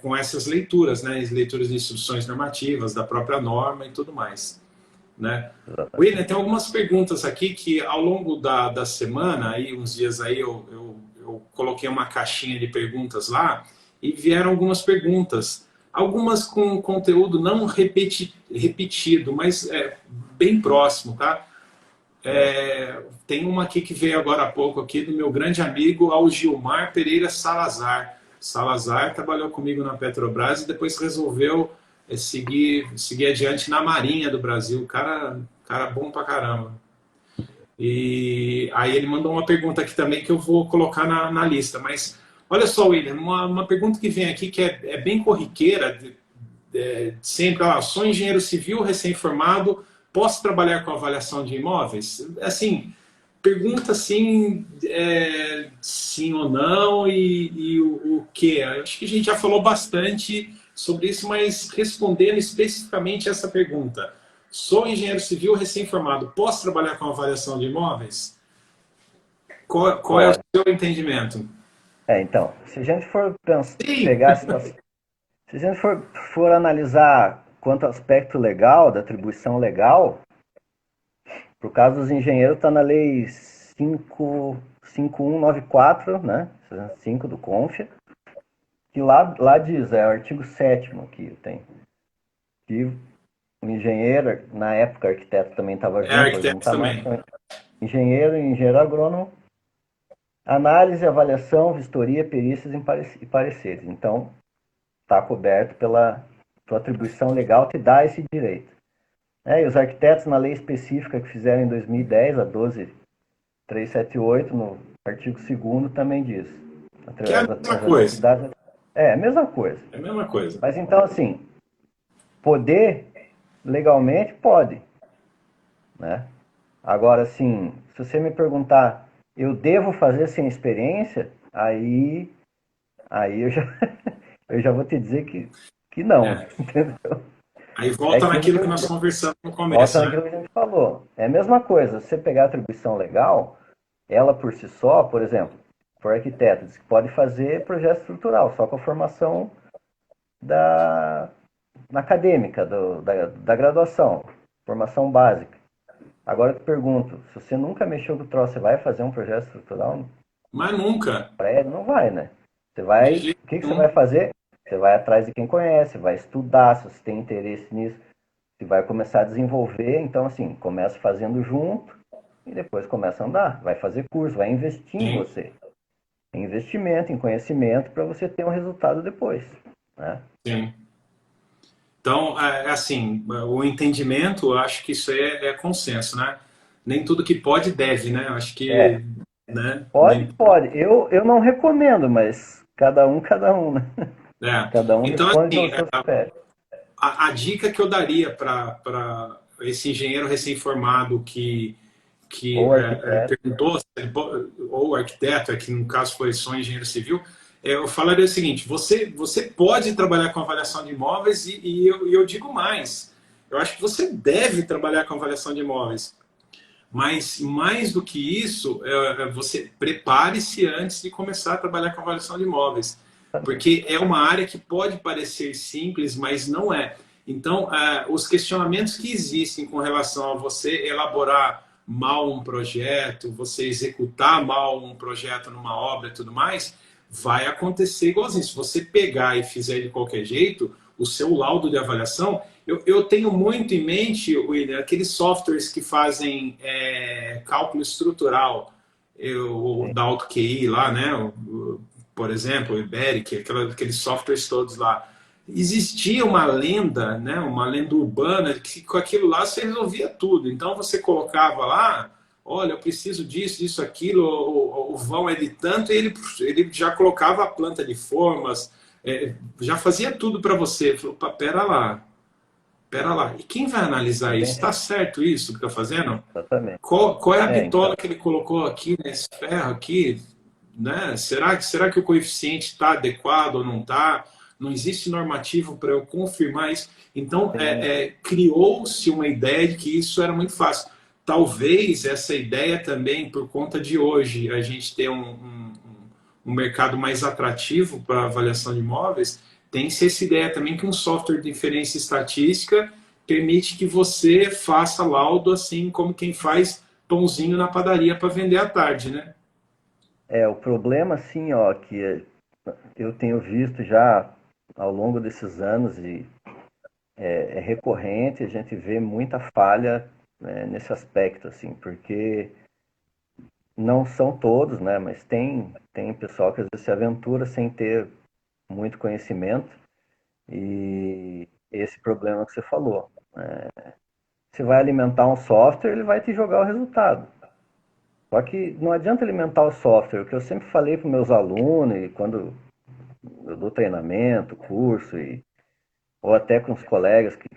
com essas leituras, né? As leituras de instruções normativas, da própria norma e tudo mais. Né? William, tem algumas perguntas aqui que ao longo da semana, aí, uns dias aí, eu coloquei uma caixinha de perguntas lá e vieram algumas perguntas. Algumas com conteúdo não repetido, mas bem próximo, tá? Tem uma aqui que veio agora há pouco aqui do meu grande amigo Algilmar Pereira Salazar. Salazar trabalhou comigo na Petrobras e depois resolveu seguir adiante na Marinha do Brasil. Cara bom pra caramba. E aí ele mandou uma pergunta aqui também que eu vou colocar na lista. Mas olha só, William, uma pergunta que vem aqui que é bem corriqueira, sempre, sou engenheiro civil recém-formado, posso trabalhar com avaliação de imóveis? Assim, pergunta assim, sim ou não e o que? Acho que a gente já falou bastante sobre isso, mas respondendo especificamente essa pergunta. Sou engenheiro civil recém-formado, posso trabalhar com avaliação de imóveis? Qual é o seu entendimento? Então, se a gente for Sim. pegar a situação, se a gente for analisar quanto ao aspecto legal, da atribuição legal, por caso dos engenheiros, está na Lei 5194, né? 5 do Confia, que lá diz, é o artigo 7º que tem, que o engenheiro, na época arquiteto também estava É junto, hoje não arquiteto está mais, também. então, engenheiro agrônomo, análise, avaliação, vistoria, perícias e pareceres. Então, está coberto pela tua atribuição legal, te dá esse direito. E os arquitetos, na lei específica que fizeram em 2010, a 12378, no artigo 2º, também diz. Que é a mesma As coisa. atividades... É a mesma coisa. É a mesma coisa. Mas então, assim, poder, legalmente, pode. Né? Agora, assim, se você me perguntar, eu devo fazer sem experiência, aí eu já vou te dizer que não, É. entendeu? Aí É volta aquilo que naquilo eu que nós conversamos no volta começo, né? naquilo que a gente falou. É a mesma coisa, se você pegar a atribuição legal, ela por si só, por exemplo, for arquiteto, diz que pode fazer projeto estrutural, só com a formação da, na acadêmica, da graduação, formação básica. Agora eu te pergunto, se você nunca mexeu com o troço, você vai fazer um projeto estrutural? Mas nunca, Prédio? Não vai, né? Você de vai, o jeito que você vai nenhum. fazer? Você vai atrás de quem conhece, vai estudar, se você tem interesse nisso, você vai começar a desenvolver. Então, assim, começa fazendo junto e depois começa a andar. Vai fazer curso, vai investir em Sim, você. Em investimento, em conhecimento, para você ter um resultado depois. Né? sim. Então, assim, o entendimento, eu acho que isso é consenso, né? Nem tudo que pode deve, né? Eu acho É, que, né? pode, Nem, pode. Eu não recomendo, mas cada um, né? é. Cada um Então, responde assim, pelos seus critérios. a dica que eu daria para esse engenheiro recém-formado que Ou arquiteto. perguntou, ou arquiteto, que no caso foi só engenheiro civil, eu falaria o seguinte: você pode trabalhar com avaliação de imóveis e eu digo mais, eu acho que você deve trabalhar com avaliação de imóveis. Mas mais do que isso, você prepare-se antes de começar a trabalhar com avaliação de imóveis, porque é uma área que pode parecer simples, mas não é. Então, os questionamentos que existem com relação a você elaborar mal um projeto, você executar mal um projeto numa obra e tudo mais, vai acontecer igualzinho. Se você pegar e fizer de qualquer jeito, o seu laudo de avaliação, eu tenho muito em mente, William, aqueles softwares que fazem cálculo estrutural, da AutoQI lá, né? Por exemplo, o Iberic, aqueles softwares todos lá. Existia uma lenda, né? Uma lenda urbana, que com aquilo lá você resolvia tudo. Então você colocava lá, olha, eu preciso disso, disso, aquilo, o vão é de tanto, e ele já colocava a planta de formas, já fazia tudo para você. Falou, pera lá, e quem vai analisar isso? Está certo isso que está fazendo? Exatamente. Qual é a Então, bitola que ele colocou aqui nesse ferro aqui? Né? Será que o coeficiente está adequado ou não está? Não existe normativo para eu confirmar isso. Então, sim, criou-se uma ideia de que isso era muito fácil. Talvez essa ideia também, por conta de hoje, a gente ter um mercado mais atrativo para avaliação de imóveis, tem-se essa ideia também que um software de inferência estatística permite que você faça laudo assim como quem faz pãozinho na padaria para vender à tarde, né? o problema, assim, ó, que eu tenho visto já ao longo desses anos e é recorrente, a gente vê muita falha, né, nesse aspecto, assim, porque não são todos, né, mas tem pessoal que às vezes se aventura sem ter muito conhecimento e esse problema que você falou. Você vai alimentar um software, ele vai te jogar o resultado. Só que não adianta alimentar o software. O que eu sempre falei para meus alunos, e quando eu dou treinamento, curso, ou até com os colegas que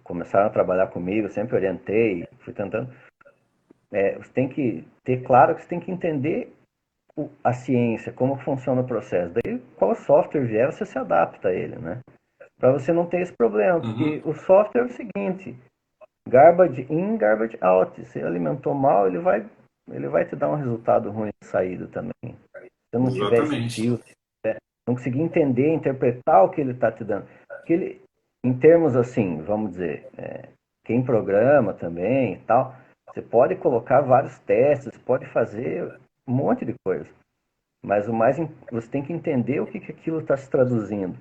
começaram a trabalhar comigo, eu sempre orientei, fui tentando. Você tem que ter claro que você tem que entender a ciência, como funciona o processo. Daí, qual software vier, você se adapta a ele, né? Para você não ter esse problema, Uhum, porque o software é o seguinte: garbage in, garbage out. Se alimentou mal, ele vai te dar um resultado ruim de saída também. Se não tiver esse exatamente. filtro, não conseguir entender, interpretar o que ele está te dando. Porque ele, em termos assim, vamos dizer, quem programa também e tal, você pode colocar vários testes, pode fazer um monte de coisa. Mas você tem que entender o que, que aquilo está se traduzindo.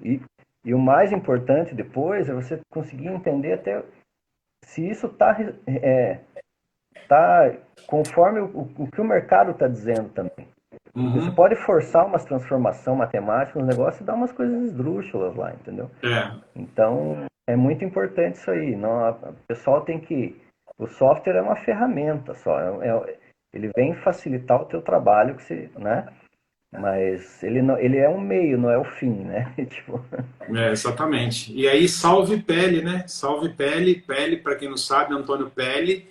E o mais importante depois é você conseguir entender até se isso tá conforme o que o mercado está dizendo também. Porque você Uhum. pode forçar umas transformação matemática nos negócios e dar umas coisas esdrúxulas lá, entendeu? É, Então, é muito importante isso aí. Não, o pessoal tem que... O software é uma ferramenta só. Ele vem facilitar o teu trabalho, que você, né? Mas ele, não, ele é um meio, não é o fim, né? Tipo, exatamente. E aí, Salve Pele, né? Salve Pele. Pele, para quem não sabe, Antônio Pele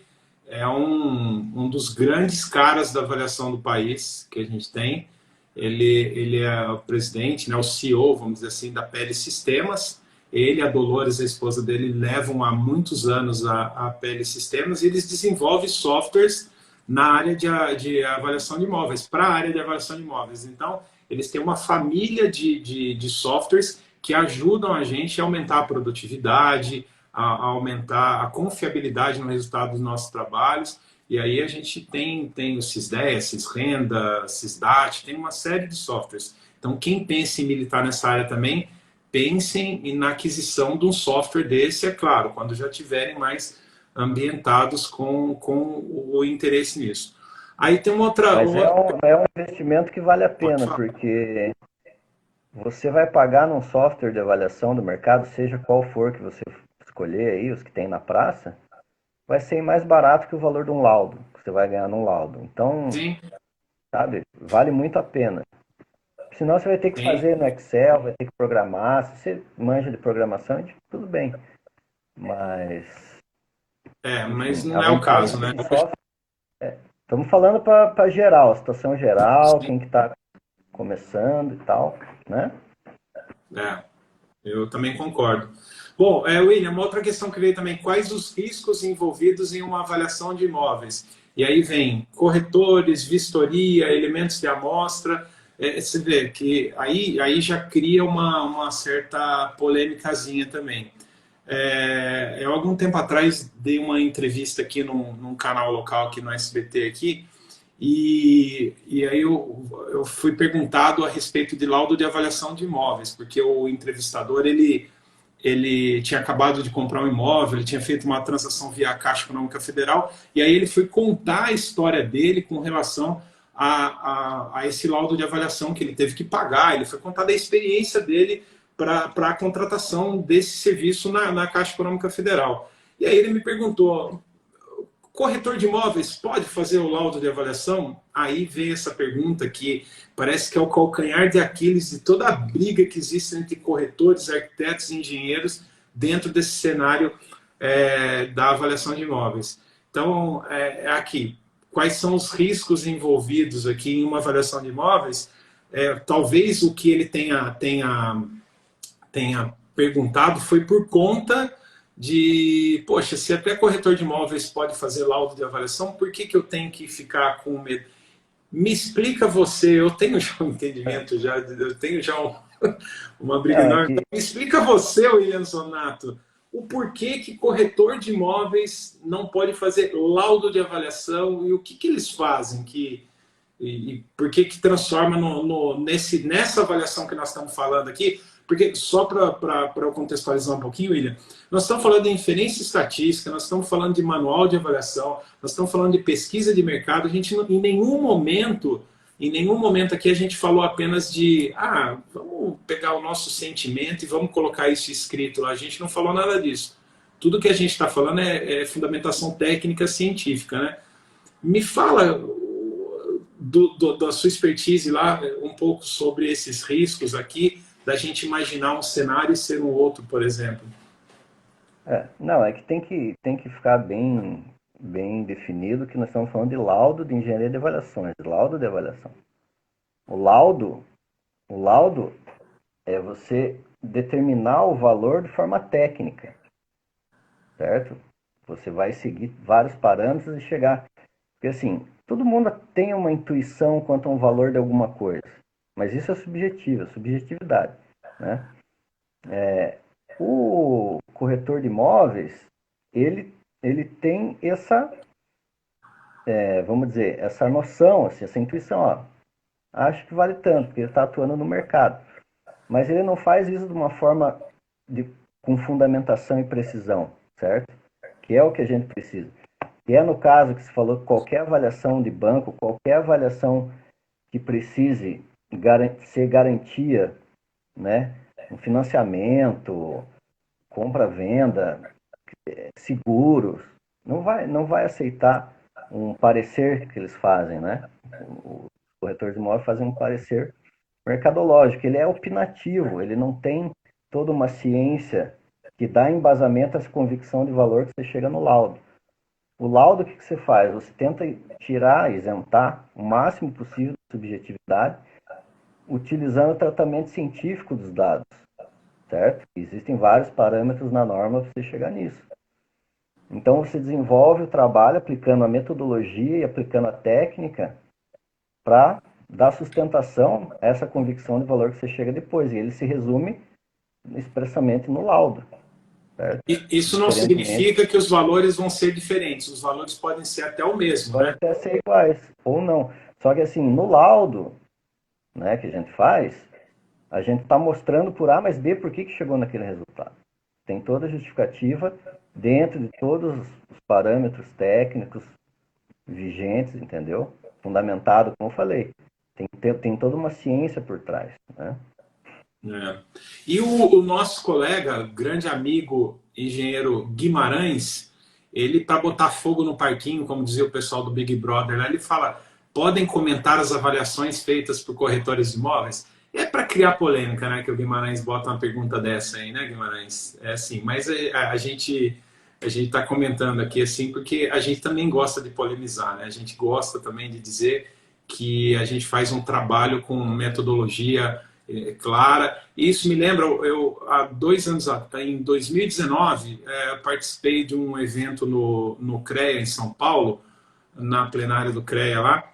é um dos grandes caras da avaliação do país que a gente tem. Ele é o presidente, né, o CEO, vamos dizer assim, da Pele Sistemas. Ele e a Dolores, a esposa dele, levam há muitos anos a Pele Sistemas e eles desenvolvem softwares na área de avaliação de imóveis, para a área de avaliação de imóveis. Então, eles têm uma família de softwares que ajudam a gente a aumentar a produtividade, a aumentar a confiabilidade no resultado dos nossos trabalhos. E aí a gente tem o SysDEA, SysRenda, SysDAT, tem uma série de softwares. Então, quem pensa em militar nessa área também, pensem na aquisição de um software desse, é claro, quando já tiverem mais ambientados com o interesse nisso. Aí tem mas outra... é um investimento que vale a Pode pena, falar. porque você vai pagar num software de avaliação do mercado, seja qual for que você escolher aí, os que tem na praça, vai ser mais barato que o valor de um laudo, que você vai ganhar num laudo. Então, Sim, sabe, vale muito a pena. Senão você vai ter que sim. fazer no Excel, vai ter que programar. Se você manja de programação, tudo bem. Mas, Mas enfim, não a é o vantagem caso, né? de software, estamos falando para geral, situação geral, Sim, quem que está começando e tal, né? é. Eu também concordo. Bom, William, uma outra questão que veio também, quais os riscos envolvidos em uma avaliação de imóveis? E aí vem corretores, vistoria, elementos de amostra. Você vê que aí já cria uma certa polêmicazinha também. Eu, algum tempo atrás, dei uma entrevista aqui num canal local aqui no SBT aqui, e aí eu fui perguntado a respeito de laudo de avaliação de imóveis, porque o entrevistador, ele tinha acabado de comprar um imóvel, ele tinha feito uma transação via Caixa Econômica Federal, e aí ele foi contar a história dele com relação a esse laudo de avaliação que ele teve que pagar, ele foi contar da experiência dele para a contratação desse serviço na Caixa Econômica Federal. E aí ele me perguntou, corretor de imóveis pode fazer o laudo de avaliação? Aí vem essa pergunta que parece que é o calcanhar de Aquiles de toda a briga que existe entre corretores, arquitetos e engenheiros dentro desse cenário da avaliação de imóveis. Então, aqui, quais são os riscos envolvidos aqui em uma avaliação de imóveis? Talvez o que ele tenha perguntado foi por conta de, poxa, se até corretor de imóveis pode fazer laudo de avaliação, por que eu tenho que ficar com medo? Me explica você, eu tenho já um entendimento, eu tenho já uma briga Não, é enorme. Então, que me explica você, William Sonato, o porquê que corretor de imóveis não pode fazer laudo de avaliação e o que eles fazem e por que transforma nessa avaliação que nós estamos falando aqui? Porque, só para eu contextualizar um pouquinho, William, nós estamos falando de inferência estatística, nós estamos falando de manual de avaliação, nós estamos falando de pesquisa de mercado, a gente em nenhum momento aqui a gente falou apenas de, vamos pegar o nosso sentimento e vamos colocar isso escrito lá, a gente não falou nada disso. Tudo que a gente está falando é fundamentação técnica científica, né? Me fala da sua expertise lá um pouco sobre esses riscos aqui, da gente imaginar um cenário e ser um outro, por exemplo. não, é que tem que ficar bem definido que nós estamos falando de laudo de engenharia de avaliações, laudo de avaliação. O laudo, o laudo é você determinar o valor de forma técnica, certo? Você vai seguir vários parâmetros e chegar. Porque assim, todo mundo tem uma intuição quanto a um valor de alguma coisa, mas isso é subjetivo, é subjetividade, né? O corretor de imóveis, ele tem vamos dizer, essa noção, assim, essa intuição, ó, acho que vale tanto, porque ele está atuando no mercado. Mas ele não faz isso de uma forma com fundamentação e precisão, certo? Que é o que a gente precisa. E é no caso que você falou, qualquer avaliação de banco, qualquer avaliação que precise ser garantia, né? Um financiamento, compra-venda, seguros, não vai aceitar um parecer que eles fazem, né? Os corretores de imóvel fazem um parecer mercadológico, ele é opinativo, ele não tem toda uma ciência que dá embasamento a essa convicção de valor que você chega no laudo. O laudo, o que você faz? Você tenta tirar, isentar o máximo possível de subjetividade, utilizando o tratamento científico dos dados, certo? Existem vários parâmetros na norma para você chegar nisso. Então você desenvolve o trabalho aplicando a metodologia e aplicando a técnica para dar sustentação a essa convicção de valor que você chega depois. E ele se resume expressamente no laudo, certo? E isso não Diferentemente, significa que os valores vão ser diferentes, os valores podem ser até o mesmo, podem né? até ser iguais ou não. Só que assim, no laudo, né, que a gente faz, a gente está mostrando por A mais B por que chegou naquele resultado. Tem toda a justificativa dentro de todos os parâmetros técnicos vigentes, entendeu? Fundamentado, como eu falei. Tem toda uma ciência por trás, né? É. E o nosso colega, grande amigo, engenheiro Guimarães, ele, para botar fogo no parquinho, como dizia o pessoal do Big Brother, lá, ele fala: podem comentar as avaliações feitas por corretores de imóveis? É para criar polêmica, né? Que o Guimarães bota uma pergunta dessa aí, né, Guimarães? É assim, mas a gente está comentando aqui assim porque a gente também gosta de polemizar, né? A gente gosta também de dizer que a gente faz um trabalho com metodologia clara. Isso me lembra, eu há 2 anos atrás, em 2019, participei de um evento no CREA em São Paulo, na plenária do CREA lá,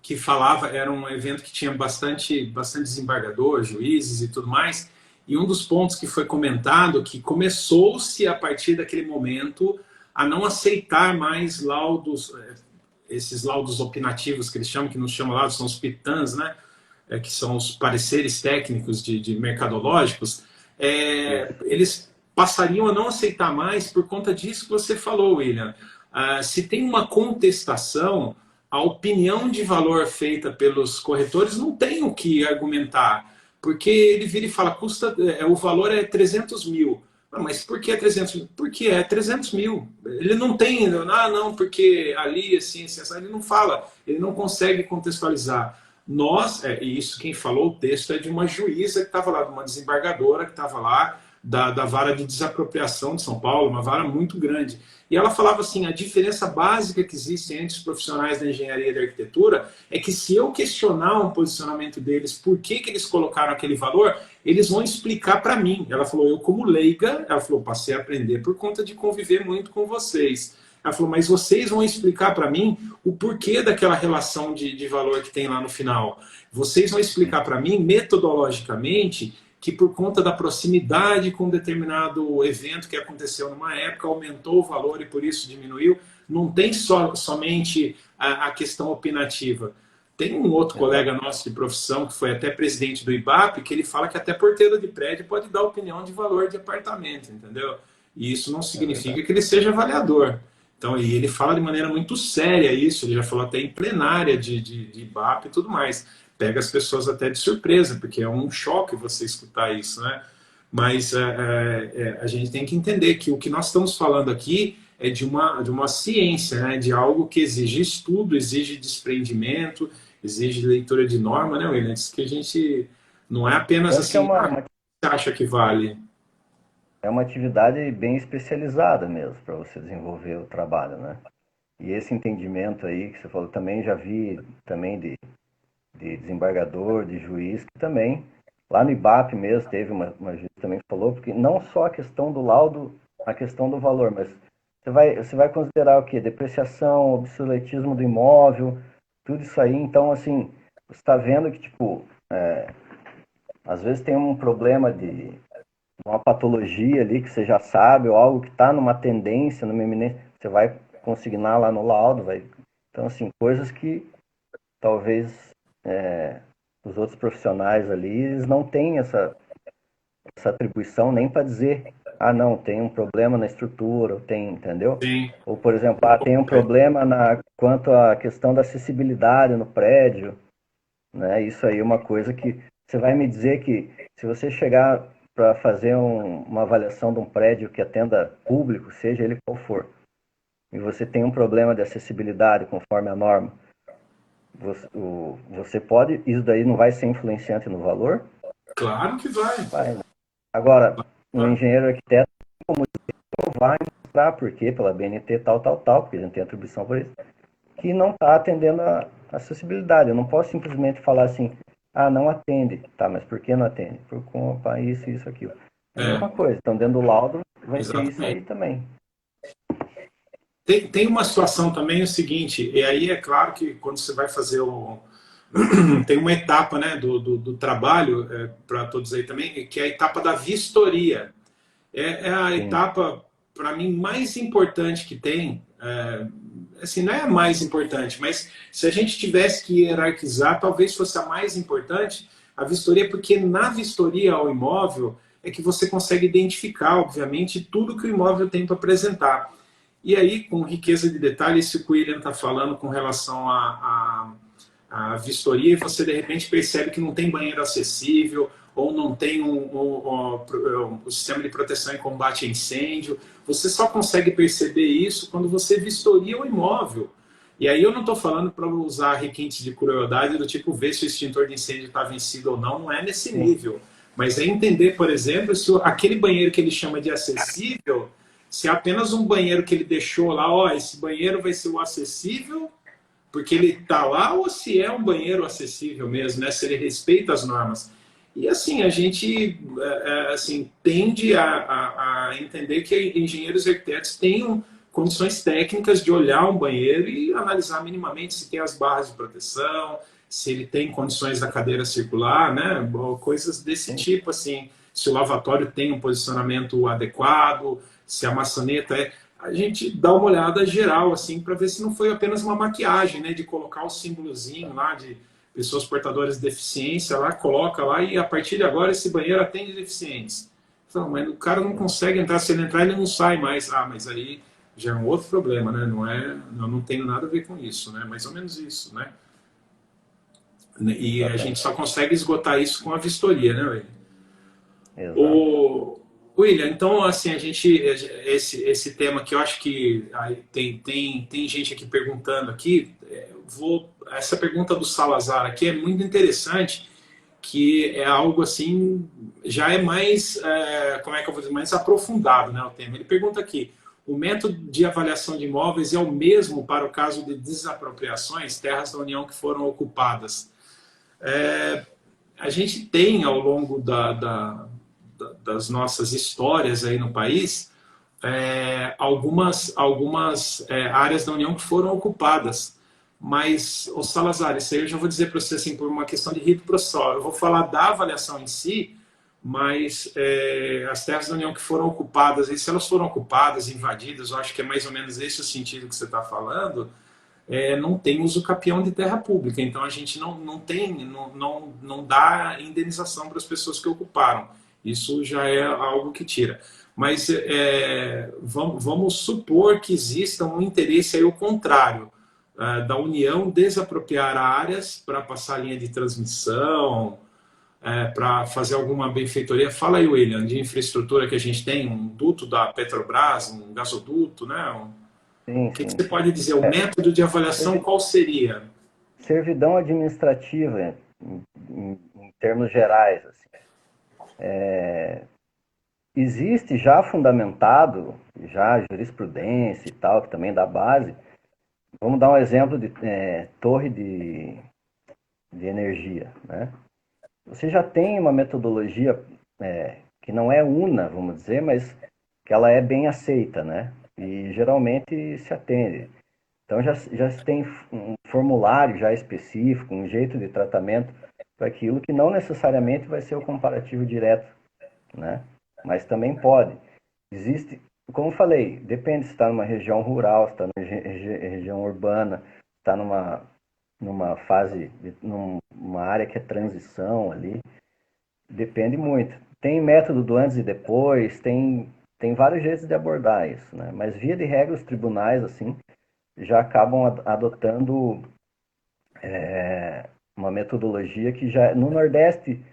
que falava, era um evento que tinha bastante desembargador, juízes e tudo mais, e um dos pontos que foi comentado que começou-se a partir daquele momento a não aceitar mais laudos, esses laudos opinativos que eles chamam, que não chamam laudos, são os pitãs, né? Que são os pareceres técnicos de mercadológicos, eles passariam a não aceitar mais por conta disso que você falou, William. Se tem uma contestação, a opinião de valor feita pelos corretores não tem o que argumentar, porque ele vira e fala, o valor é 300 mil. Mas por que é 300 mil? Porque é 300 mil. Ele não tem, não, porque ali, assim, ele não fala, ele não consegue contextualizar. E isso quem falou o texto é de uma juíza que estava lá, de uma desembargadora que estava lá, da vara de desapropriação de São Paulo, uma vara muito grande. E ela falava assim: a diferença básica que existe entre os profissionais da engenharia e da arquitetura é que se eu questionar um posicionamento deles, por que eles colocaram aquele valor, eles vão explicar para mim. Ela falou: eu como leiga, ela falou, passei a aprender por conta de conviver muito com vocês. Ela falou, mas vocês vão explicar para mim o porquê daquela relação de valor que tem lá no final. Vocês vão explicar para mim, metodologicamente, que por conta da proximidade com um determinado evento que aconteceu numa época, aumentou o valor e por isso diminuiu. Não tem somente a questão opinativa. Tem um outro colega nosso de profissão, que foi até presidente do IBAP, que ele fala que até porteiro de prédio pode dar opinião de valor de apartamento, entendeu? E isso não significa que ele seja avaliador. Então, e ele fala de maneira muito séria isso, ele já falou até em plenária de IBAP e tudo mais. Pega as pessoas até de surpresa, porque é um choque você escutar isso, né? Mas a gente tem que entender que o que nós estamos falando aqui é de uma ciência, né? De algo que exige estudo, exige desprendimento, exige leitura de norma, né, William? Isso que a gente não é apenas Tanto que é assim, uma, você acha que vale? é uma atividade bem especializada mesmo para você desenvolver o trabalho, né? E esse entendimento aí que você falou também, já vi também de desembargador, de juiz, que também, lá no IBAP mesmo, teve uma juiz também que falou, porque não só a questão do laudo, a questão do valor, mas você vai considerar o quê? Depreciação, obsoletismo do imóvel, tudo isso aí. Então, assim, você está vendo que, tipo, às vezes tem um problema de uma patologia ali que você já sabe, ou algo que está numa tendência, numa iminência, você vai consignar lá no laudo, vai Então, assim, coisas que talvez os outros profissionais ali, eles não têm essa atribuição nem para dizer, ah, não, tem um problema na estrutura, tem, entendeu? Sim. Ou, por exemplo, ah, tem um problema quanto à questão da acessibilidade no prédio, né? Isso aí é uma coisa que você vai me dizer que se você chegar para fazer uma avaliação de um prédio que atenda público, seja ele qual for, e você tem um problema de acessibilidade conforme a norma, você pode, isso daí não vai ser influenciante no valor? Claro que vai. Vai, né? Agora, um engenheiro arquiteto vai mostrar por quê, pela BNT tal, tal, tal, porque a gente tem atribuição por isso, que não está atendendo a acessibilidade. Eu não posso simplesmente falar assim, ah, não atende. Tá, mas por que não atende? Por conta isso, isso, aquilo. É a É, mesma coisa. Então, dentro do laudo, vai ter isso exatamente. aí também. Tem uma situação também o seguinte, e aí é claro que quando você vai fazer o. Tem uma etapa, né, do trabalho, para todos aí também, que é a etapa da vistoria. É a Sim, etapa, para mim, mais importante que tem. Assim, não é a mais importante, mas se a gente tivesse que hierarquizar, talvez fosse a mais importante, a vistoria, porque na vistoria ao imóvel é que você consegue identificar, obviamente, tudo que o imóvel tem para apresentar. E aí, com riqueza de detalhes, isso que o William está falando com relação à vistoria, você de repente percebe que não tem banheiro acessível, ou não tem um sistema de proteção e combate a incêndio. Você só consegue perceber isso quando você vistoria o imóvel. E aí eu não estou falando para usar requintes de crueldade do tipo ver se o extintor de incêndio está vencido ou não, não é nesse sim, nível. Mas é entender, por exemplo, se aquele banheiro que ele chama de acessível, se é apenas um banheiro que ele deixou lá, ó, esse banheiro vai ser o acessível porque ele está lá, ou se é um banheiro acessível mesmo, né? Se ele respeita as normas. E assim, a gente assim, tende a entender que engenheiros e arquitetos tenham condições técnicas de olhar um banheiro e analisar minimamente se tem as barras de proteção, se ele tem condições da cadeira circular, né? Coisas desse sim. tipo, assim, se o lavatório tem um posicionamento adequado, se a maçaneta é. A gente dá uma olhada geral, assim, para ver se não foi apenas uma maquiagem, né? De colocar o símbolozinho lá de pessoas portadoras de deficiência lá, coloca lá e a partir de agora esse banheiro atende deficientes. Então, mas o cara não consegue entrar, se ele entrar ele não sai mais. Ah, mas aí já é um outro problema, né? Não é, eu não tenho nada a ver com isso, né? Mais ou menos isso, né? E a gente Exatamente. só consegue esgotar isso com a vistoria, né, velho? Exato. O William, então assim a gente esse tema que eu acho que tem gente aqui perguntando aqui, essa pergunta do Salazar aqui é muito interessante, que é algo assim já é mais como é que eu vou dizer, mais aprofundado, né, o tema. Ele pergunta aqui: o método de avaliação de imóveis é o mesmo para o caso de desapropriações, terras da União que foram ocupadas? A gente tem ao longo das nossas histórias aí no país algumas áreas da União que foram ocupadas. Mas, o Salazar, isso aí eu já vou dizer para você assim, por uma questão de rito processual. Eu vou falar da avaliação em si, mas as terras da União que foram ocupadas, e se elas foram ocupadas, invadidas, eu acho que é mais ou menos esse o sentido que você está falando, não tem uso capião de terra pública, então a gente não tem, não dá indenização para as pessoas que ocuparam. Isso já é algo que tira. Mas vamos supor que exista um interesse aí o contrário, da União desapropriar áreas para passar linha de transmissão, para fazer alguma benfeitoria. Fala aí, William, de infraestrutura que a gente tem, um duto da Petrobras, um gasoduto, né? Sim, O que sim. você pode dizer? O método de avaliação qual seria? Servidão administrativa, em termos gerais, assim. Existe já fundamentado, já jurisprudência e tal, que também dá base. Vamos dar um exemplo de torre de energia, né? Você já tem uma metodologia que não é una, vamos dizer, mas que ela é bem aceita, né? E geralmente se atende. Então já se tem um formulário já específico, um jeito de tratamento para aquilo que não necessariamente vai ser o comparativo direto, né? Mas também pode. Existe, como eu falei, depende se está numa região rural, se está numa região urbana. está numa fase, numa área que é transição ali, depende muito. Tem método do antes e depois, tem vários jeitos de abordar isso, né? Mas via de regra os tribunais, assim, já acabam adotando uma metodologia que já, no Nordeste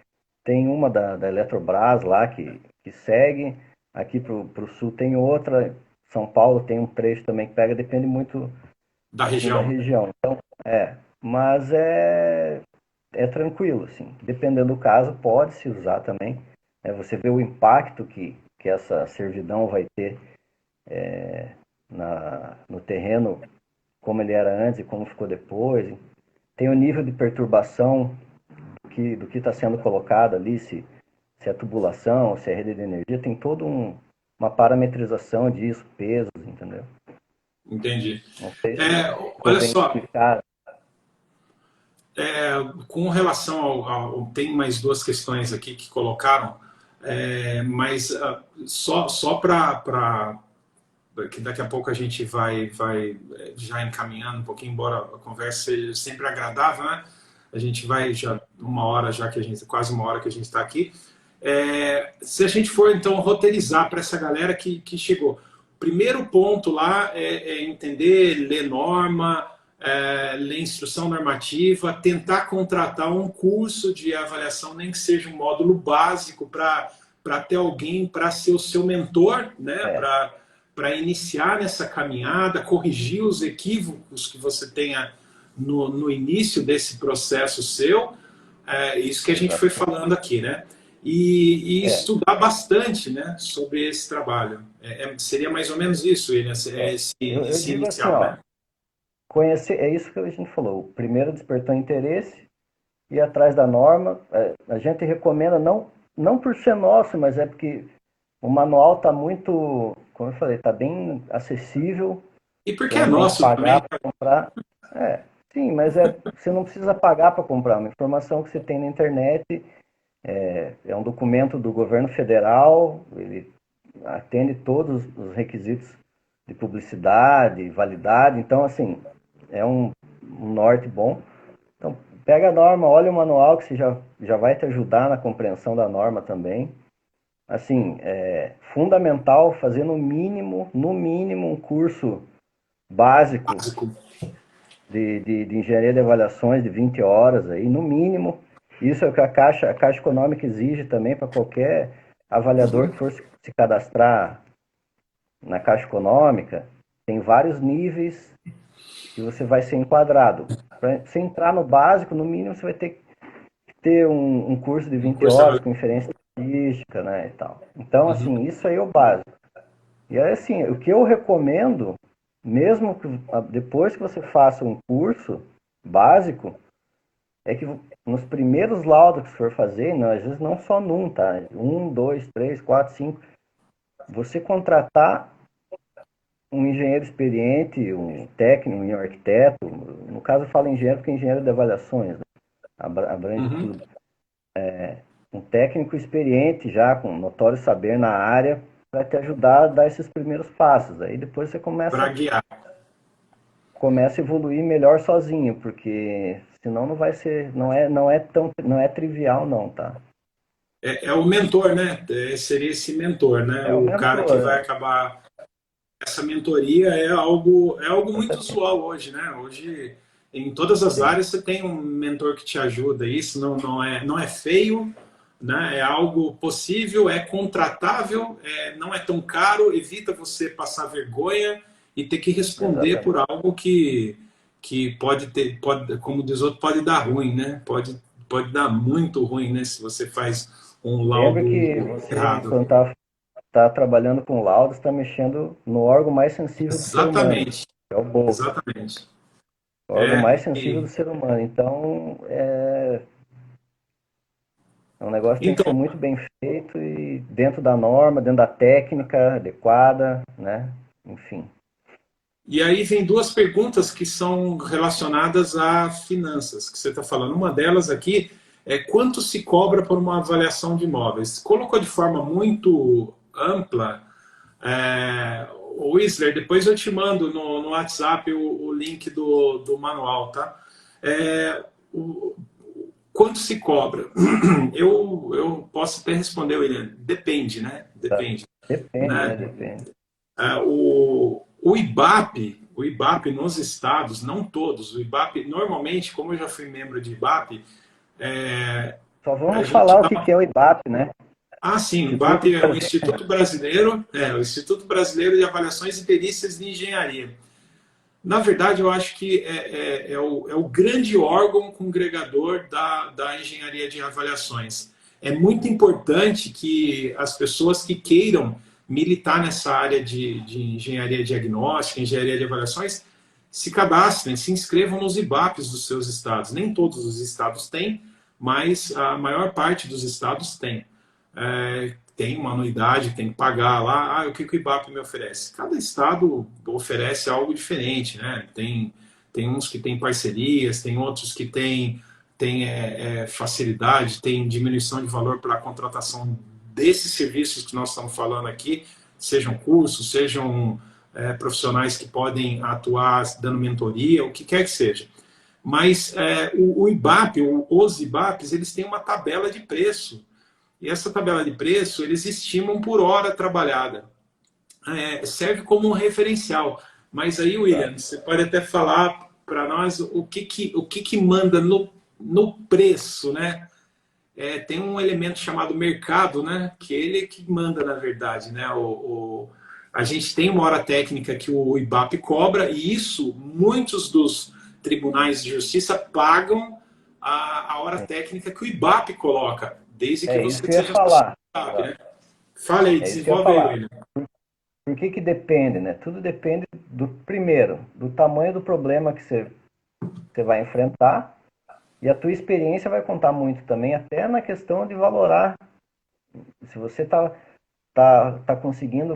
tem uma da Eletrobras lá que segue, aqui para o Sul tem outra, São Paulo tem um trecho também que pega, depende muito Da assim, da região. região. Então, mas é tranquilo, assim. Dependendo do caso, pode se usar também. Você vê o impacto que essa servidão vai ter no terreno, como ele era antes e como ficou depois. Tem o nível de perturbação do que está sendo colocado ali, se é tubulação, se é rede de energia, tem toda uma parametrização disso, pesos, entendeu? Entendi. Não sei se ficou Olha bem só, explicado. com relação tem mais duas questões aqui que colocaram, mas só para que daqui a pouco a gente vai já encaminhando um pouquinho, embora a conversa seja sempre agradável, né? A gente vai já uma hora, já que a gente quase uma hora que a gente está aqui. Se a gente for então roteirizar para essa galera que chegou, primeiro ponto lá é entender, ler norma, ler instrução normativa, tentar contratar um curso de avaliação, nem que seja um módulo básico para ter alguém para ser o seu mentor, né? Para iniciar nessa caminhada, corrigir os equívocos que você tenha no início desse processo seu, isso que a gente foi falando aqui, né? E estudar bastante, né, sobre esse trabalho. Seria mais ou menos isso, esse Eu digo assim, inicial, ó, né? conhecer, é isso que a gente falou. Primeiro despertou interesse, ir atrás da norma. A gente recomenda, não por ser nosso, mas é porque o manual está muito, como eu falei, está bem acessível. E porque Você é não tem que nosso também. pagar para comprar. Sim, mas você não precisa pagar para comprar. Uma informação que você tem na internet é um documento do governo federal, ele atende todos os requisitos de publicidade, validade. Então, assim, é um norte bom. Então, pega a norma, olha o manual que você já vai te ajudar na compreensão da norma também. Assim, é fundamental fazer no mínimo um curso básico de engenharia de avaliações de 20 horas aí, no mínimo. Isso é o que a Caixa Econômica exige também para qualquer avaliador que for se cadastrar na Caixa Econômica. Tem vários níveis que você vai ser enquadrado. Para você entrar no básico, no mínimo você vai ter que ter um curso de 20 horas com inferência estatística, né, e tal. Então, assim, isso aí é o básico. E aí, assim, o que eu recomendo, mesmo que depois que você faça um curso básico, é que nos primeiros laudos que você for fazer, não, às vezes não só num, tá? 1, 2, 3, 4, 5, você contratar um engenheiro experiente, um técnico, um arquiteto, no caso eu falo engenheiro porque é engenheiro de avaliações, né? Abrange tudo. Um técnico experiente já, com notório saber na área, para te ajudar a dar esses primeiros passos. Aí depois você Para guiar. começa a evoluir melhor sozinho, porque senão não vai ser, não é trivial não, tá? É o mentor, né? Seria esse mentor, né? É o O cara que mentor, vai né? acabar. Essa mentoria é algo muito usual hoje, né? Hoje, em todas as Sim, áreas, você tem um mentor que te ajuda. Isso não é feio, né? É algo possível, é contratável, não é tão caro, evita você passar vergonha e ter que responder por exatamente. algo que como diz outro, pode dar ruim, né? Pode dar muito ruim, né? Se você faz um Lembra laudo que você, errado. quando tá trabalhando com laudos, está mexendo no órgão mais sensível do ser humano, Exatamente, que é o bolso. exatamente. O órgão É, mais sensível do ser humano. Então, é um negócio que tem que ser então, muito bem feito e dentro da norma, dentro da técnica adequada, né? Enfim. e aí vem duas perguntas que são relacionadas a finanças, que você está falando. Uma delas aqui é quanto se cobra por uma avaliação de imóveis. Colocou de forma muito ampla, o Whistler, depois eu te mando no WhatsApp o link do manual, tá? É, o, quanto se cobra? Eu posso até responder, William, depende, né? Tá. Depende. Depende, Né? né? Depende. O IBAP nos estados, não todos, o IBAP, normalmente, como eu já fui membro de IBAP, Só a vamos gente falar o dá que uma... que é o IBAP, né? Ah, sim, o Instituto IBAP é o Brasileiro. Instituto Brasileiro, o Instituto Brasileiro de Avaliações e Perícias de Engenharia. Na verdade, eu acho que é o grande órgão congregador da engenharia de avaliações. É muito importante que as pessoas que queiram militar nessa área de engenharia diagnóstica, engenharia de avaliações, se cadastrem, se inscrevam nos IBAPs dos seus estados. Nem todos os estados têm, mas a maior parte dos estados tem. Tem uma anuidade, tem que pagar lá. O que o IBAP me oferece? Cada estado oferece algo diferente, né? Tem uns que têm parcerias, tem outros que têm facilidade, tem diminuição de valor para a contratação desses serviços que nós estamos falando aqui, sejam cursos, sejam profissionais que podem atuar dando mentoria, o que quer que seja. Mas o IBAP, os IBAPs, eles têm uma tabela de preço. E essa tabela de preço, eles estimam por hora trabalhada. Serve como um referencial. Mas aí, William, você pode até falar para nós o que manda no preço, né? Tem um elemento chamado mercado, né? Que ele é que manda, na verdade, né? A gente tem uma hora técnica que o IBAP cobra, e isso, muitos dos tribunais de justiça pagam a hora técnica que o IBAP coloca, desde que É isso você que eu ia seja sócio falar. do IBAP, né? Fala aí, É isso que eu ia desenvolve aí, falar. William. Por que que depende, né? Tudo depende do primeiro, do tamanho do problema que você vai enfrentar, e a tua experiência vai contar muito também, até na questão de valorar. Se você tá conseguindo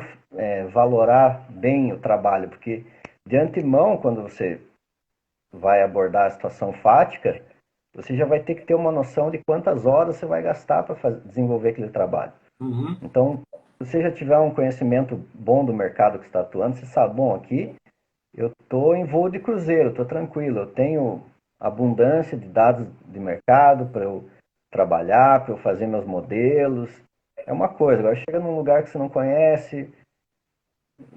valorar bem o trabalho, porque de antemão, quando você vai abordar a situação fática, você já vai ter que ter uma noção de quantas horas você vai gastar para desenvolver aquele trabalho. Uhum. Então, se você já tiver um conhecimento bom do mercado que está atuando, você sabe, bom, aqui eu estou em voo de cruzeiro, estou tranquilo, eu tenho abundância de dados de mercado para eu trabalhar, para eu fazer meus modelos. É uma coisa, agora chega num lugar que você não conhece,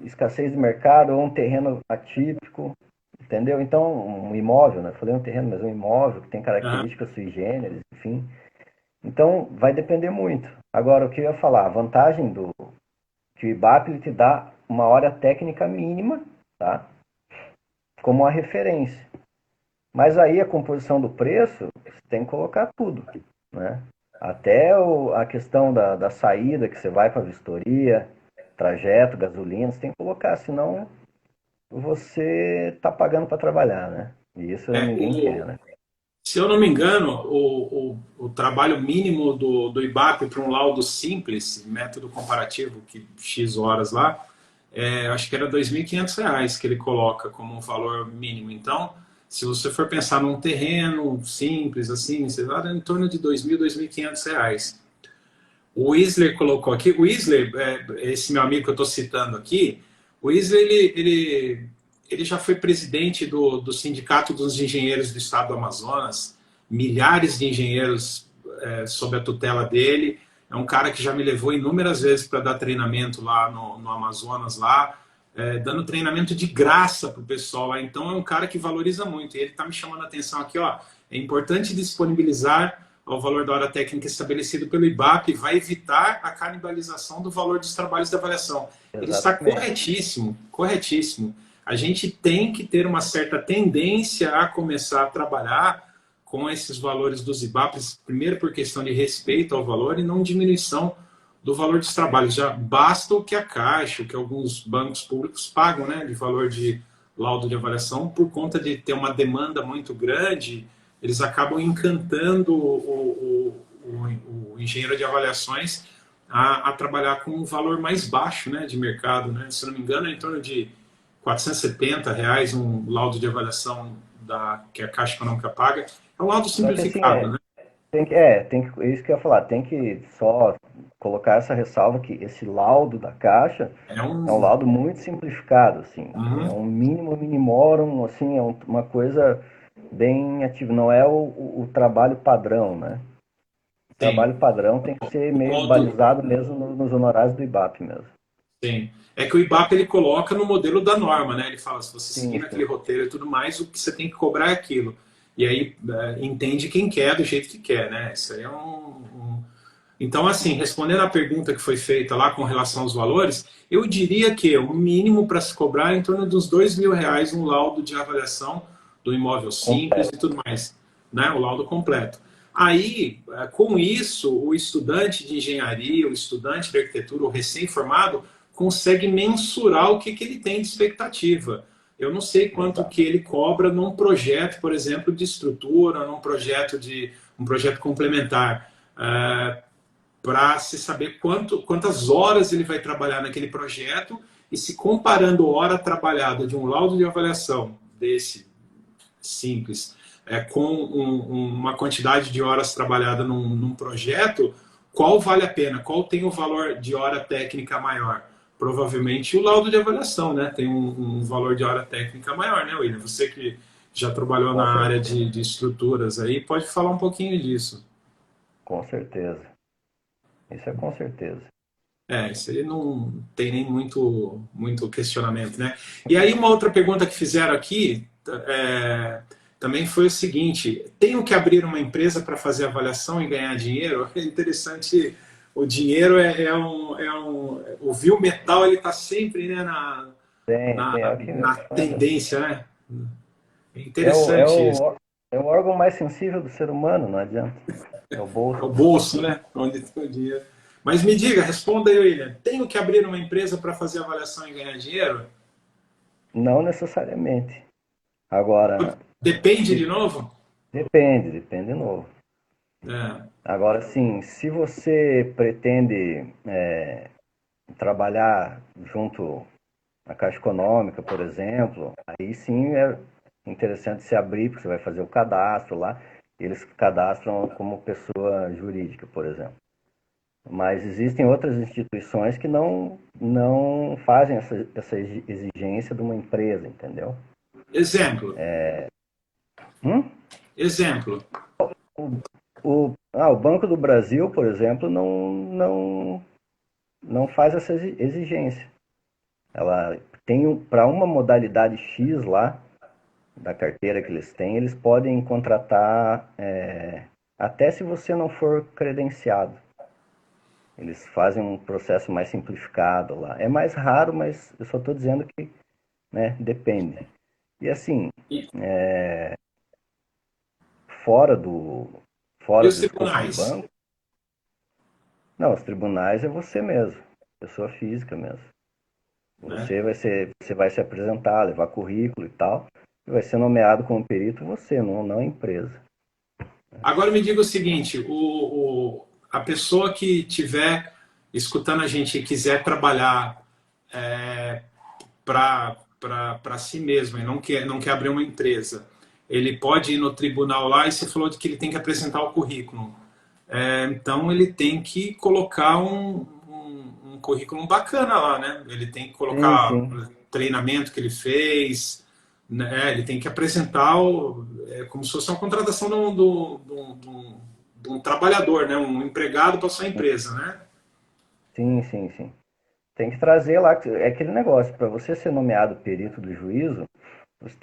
escassez de mercado ou um terreno atípico, entendeu? Então, um imóvel, né? Falei um terreno, mas um imóvel que tem Uhum. características sui generis, enfim. Então, vai depender muito. Agora, o que eu ia falar, a vantagem do que o IBAP ele te dá uma hora técnica mínima, tá? Como uma referência. Mas aí a composição do preço, você tem que colocar tudo, né? Até a questão da saída que você vai para a vistoria, trajeto, gasolina, você tem que colocar, senão você está pagando para trabalhar, né? E isso É, ninguém quer, né? se eu não me engano, o trabalho mínimo do IBAP para um laudo simples, método comparativo, que X horas lá, acho que era R$ 2.500 que ele coloca como um valor mínimo. Então, se você for pensar num terreno simples, assim, você vai em torno de R$ 2.000, R$ 2.500. O Isler colocou aqui, o Isler, esse meu amigo que eu estou citando aqui, o Isler, ele já foi presidente do Sindicato dos Engenheiros do Estado do Amazonas, milhares de engenheiros sob a tutela dele, é um cara que já me levou inúmeras vezes para dar treinamento lá no Amazonas, lá, dando treinamento de graça para o pessoal lá, então é um cara que valoriza muito, e ele está me chamando a atenção aqui, ó, é importante disponibilizar ao valor da hora técnica estabelecido pelo IBAP, vai evitar a canibalização do valor dos trabalhos de avaliação. Ele está Exatamente. corretíssimo, corretíssimo. A gente tem que ter uma certa tendência a começar a trabalhar com esses valores dos IBAPs, primeiro por questão de respeito ao valor e não diminuição do valor dos trabalhos. Já basta o que a Caixa, o que alguns bancos públicos pagam, né, de valor de laudo de avaliação, por conta de ter uma demanda muito grande, eles acabam encantando o engenheiro de avaliações a trabalhar com um valor mais baixo, né, de mercado. Né? Se não me engano, é em torno de R$ 470 um laudo de avaliação que a Caixa Econômica paga. É um laudo Só que assim, simplificado, né? isso que eu ia falar, tem que só colocar essa ressalva que esse laudo da Caixa É é um um. laudo muito simplificado, assim. É Uhum. um mínimo minimorum, assim, uma coisa bem ativa. Não é o trabalho padrão, né? O Sim. trabalho padrão tem que ser O meio modo. balizado mesmo nos honorários do IBAP mesmo. Sim. É que o IBAP ele coloca no modelo da norma, né? Ele fala, se você seguir Sim, sim, naquele roteiro e tudo mais, o que você tem que cobrar é aquilo. E aí entende quem quer do jeito que quer, né? Isso aí é Então, assim, respondendo à pergunta que foi feita lá com relação aos valores, eu diria que o mínimo para se cobrar é em torno dos R$ 2.000 um laudo de avaliação do imóvel simples e completo. tudo mais, né? O laudo completo. Aí, com isso, o estudante de engenharia, o estudante de arquitetura, o recém-formado, consegue mensurar o que ele tem de expectativa. Eu não sei quanto Exato. que ele cobra num projeto, por exemplo, de estrutura, num projeto um projeto complementar. Para se saber quantas horas ele vai trabalhar naquele projeto e se comparando hora trabalhada de um laudo de avaliação desse simples com uma quantidade de horas trabalhada num projeto, qual vale a pena? Qual tem o valor de hora técnica maior? Provavelmente o laudo de avaliação, né? Tem um valor de hora técnica maior, né, William? Você que já trabalhou Com na área certeza. de estruturas aí, pode falar um pouquinho disso. Com certeza. Isso é com certeza. Isso aí não tem nem muito questionamento, né? E aí uma outra pergunta que fizeram aqui também foi o seguinte: tenho que abrir uma empresa para fazer avaliação e ganhar dinheiro? É interessante, o dinheiro o viu metal ele está sempre, né, Tem, é o que na manda. tendência, né? É É o, é interessante isso. o, é o órgão mais sensível do ser humano, não adianta. É o É o bolso. bolso, né? Onde tem o dinheiro. Mas me diga, responda aí, William. Tenho que abrir uma empresa para fazer avaliação e ganhar dinheiro? Não necessariamente. Agora, Depende se, de novo? depende de novo. É. Agora, sim, se você pretende trabalhar junto à Caixa Econômica, por exemplo, aí sim é interessante se abrir, porque você vai fazer o cadastro lá, e eles cadastram como pessoa jurídica, por exemplo. Mas existem outras instituições que não fazem essa exigência de uma empresa, entendeu? Exemplo. Hum? Exemplo. O Banco do Brasil, por exemplo, não faz essa exigência. Ela tem, para uma modalidade X lá, da carteira que eles têm, eles podem contratar até se você não for credenciado. Eles fazem um processo mais simplificado lá. É mais raro, mas eu só estou dizendo que, né, depende. E assim, E, fora do, e fora os do escopo do tribunais? banco, não, os tribunais é você mesmo, pessoa física mesmo. Né? Você vai se apresentar, levar currículo e tal, e vai ser nomeado como perito você, não a empresa. Agora me diga o seguinte: a pessoa que estiver escutando a gente e quiser trabalhar para si mesmo e não quer abrir uma empresa, ele pode ir no tribunal lá e você falou de que ele tem que apresentar o currículo. Então ele tem que colocar um currículo bacana lá, né? Ele tem que Sim, colocar sim. treinamento que ele fez, né? Ele tem que apresentar como se fosse uma contratação de um trabalhador, né? Um empregado para sua empresa, né? Sim, sim, sim. Tem que trazer lá, é aquele negócio, para você ser nomeado perito do juízo, você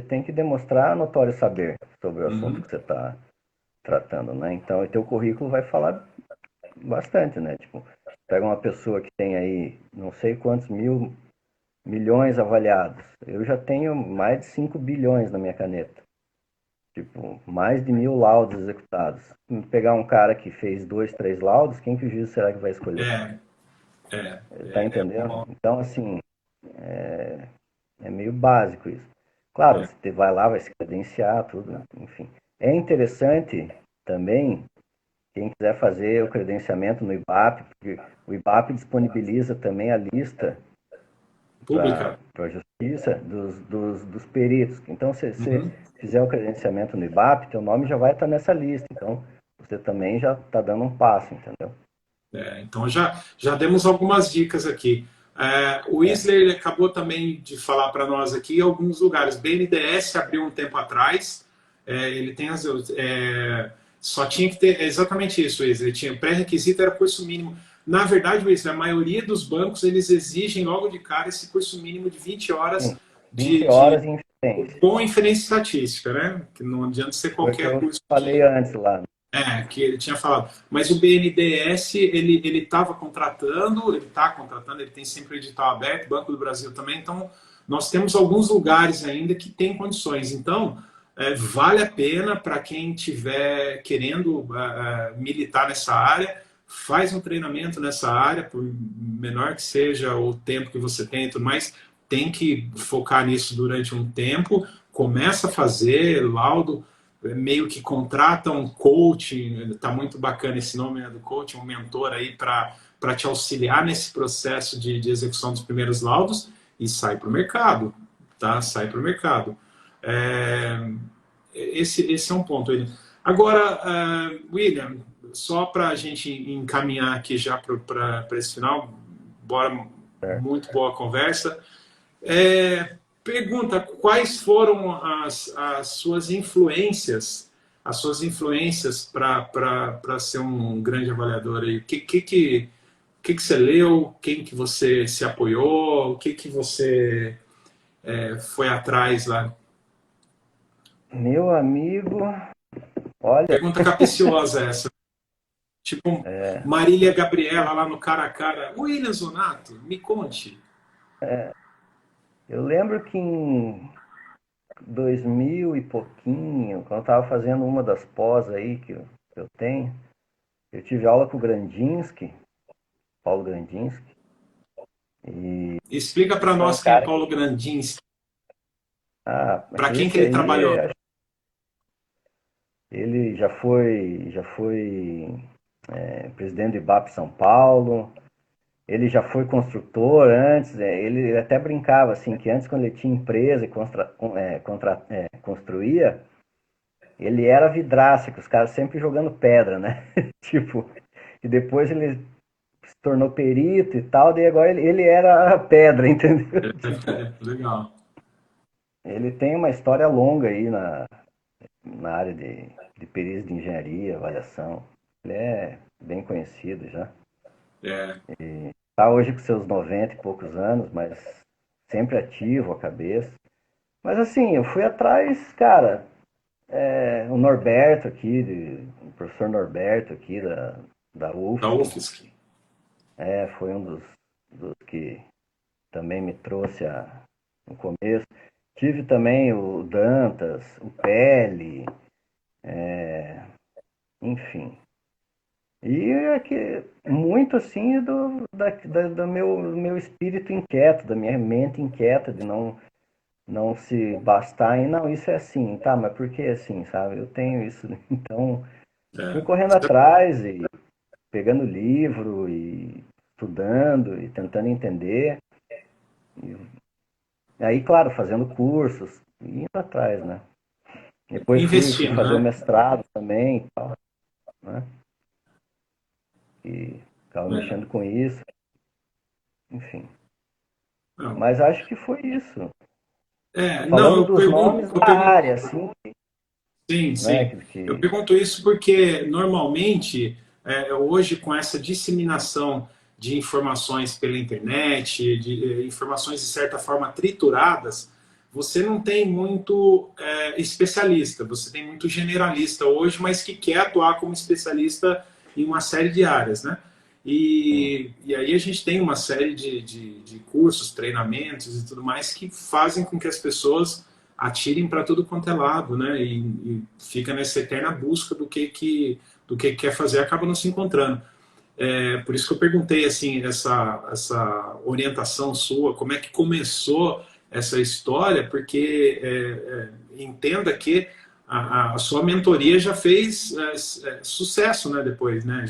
tem que demonstrar notório saber sobre o assunto Uhum. que você está tratando, né? Então, o teu currículo vai falar bastante, né? Tipo, pega uma pessoa que tem aí não sei quantos milhões avaliados. Eu já tenho mais de 5 bilhões na minha caneta. Tipo, mais de 1.000 laudos executados. Pegar um cara que fez dois, três laudos, quem que o juiz será que vai escolher? É, é, Tá é entendendo? uma, Então, assim, é meio básico isso. Claro, é. você vai lá, vai se credenciar, tudo, enfim. É interessante também, quem quiser fazer o credenciamento no IBAP, porque o IBAP disponibiliza também a lista para Pública. a justiça dos peritos. Então, se você Uhum. fizer o credenciamento no IBAP, teu nome já vai estar nessa lista. Então, você também já está dando um passo, entendeu? Então já demos algumas dicas aqui. O Isler ele acabou também de falar para nós aqui alguns lugares. BNDES abriu um tempo atrás. Ele tem só tinha que ter exatamente isso, Isler. Tinha pré-requisito era curso mínimo. Na verdade, Isler, a maioria dos bancos eles exigem logo de cara esse curso mínimo de 20 horas Sim, 20 horas em inferência. com inferência estatística, né? Que não adianta ser Foi o que qualquer eu curso. falei antes lá. Que ele tinha falado. Mas o BNDES, ele estava contratando, ele está contratando, ele tem sempre edital aberto, Banco do Brasil também, então nós temos alguns lugares ainda que tem condições. Então, vale a pena para quem estiver querendo militar nessa área, faz um treinamento nessa área, por menor que seja o tempo que você tem e tudo mais, tem que focar nisso durante um tempo, começa a fazer laudo, meio que contrata um coaching, está muito bacana esse nome, né, do coaching, um mentor aí para te auxiliar nesse processo de execução dos primeiros laudos e sai para o mercado, tá? Sai para o mercado. Esse é um ponto. Agora, William, só para a gente encaminhar aqui já para esse final, muito boa conversa. Pergunta, quais foram as suas influências para ser um grande avaliador aí? O que você leu? Quem que você se apoiou? O que você foi atrás lá? Meu amigo, olha... Pergunta capciosa essa. Tipo, Marília Gabriela lá no Cara a Cara. William Zonato, me conte. Eu lembro que em 2000 e pouquinho, quando eu estava fazendo uma das pós aí que eu tenho, eu tive aula com o Grandinsky, Paulo Grandinsky. E explica para nós quem é Paulo Grandinsky. Para quem que ele trabalhou? Ele já foi presidente do IBAP São Paulo. Ele já foi construtor antes, ele até brincava assim, que antes quando ele tinha empresa e construía, ele era vidraça, que os caras sempre jogando pedra, né? Tipo, e depois ele se tornou perito e tal, daí agora ele era a pedra, entendeu? Legal. Ele tem uma história longa aí na área de perícia de engenharia, avaliação. Ele é bem conhecido já. E tá hoje com seus 90 e poucos anos, mas sempre ativo a cabeça. Mas assim, eu fui atrás, cara, o Norberto aqui, o professor Norberto aqui da UFSC. Da UFSC. Foi um dos que também me trouxe no começo. Tive também o Dantas, o Pele, enfim. E muito assim do meu espírito inquieto, da minha mente inquieta, de não se bastar em, não, isso é assim, tá, mas por que assim, sabe? Eu tenho isso. Então, fui correndo atrás e pegando livro e estudando e tentando entender. E aí, claro, fazendo cursos e indo atrás, né? Depois fui fazer o mestrado também e tal, né? E ficava mexendo com isso. Enfim. Mas acho que foi isso. Falando dos nomes da área, assim. Sim, sim. Eu pergunto isso porque, normalmente, hoje, com essa disseminação de informações pela internet, de informações, de certa forma, trituradas, você não tem muito especialista, você tem muito generalista hoje, mas que quer atuar como especialista em uma série de áreas, né? E aí a gente tem uma série de cursos, treinamentos e tudo mais que fazem com que as pessoas atirem para tudo quanto é lado, né? E fica nessa eterna busca do que quer fazer, acaba não se encontrando. Por isso que eu perguntei assim, essa orientação sua, como é que começou essa história, porque entenda que a sua mentoria já fez sucesso, né? Depois, né?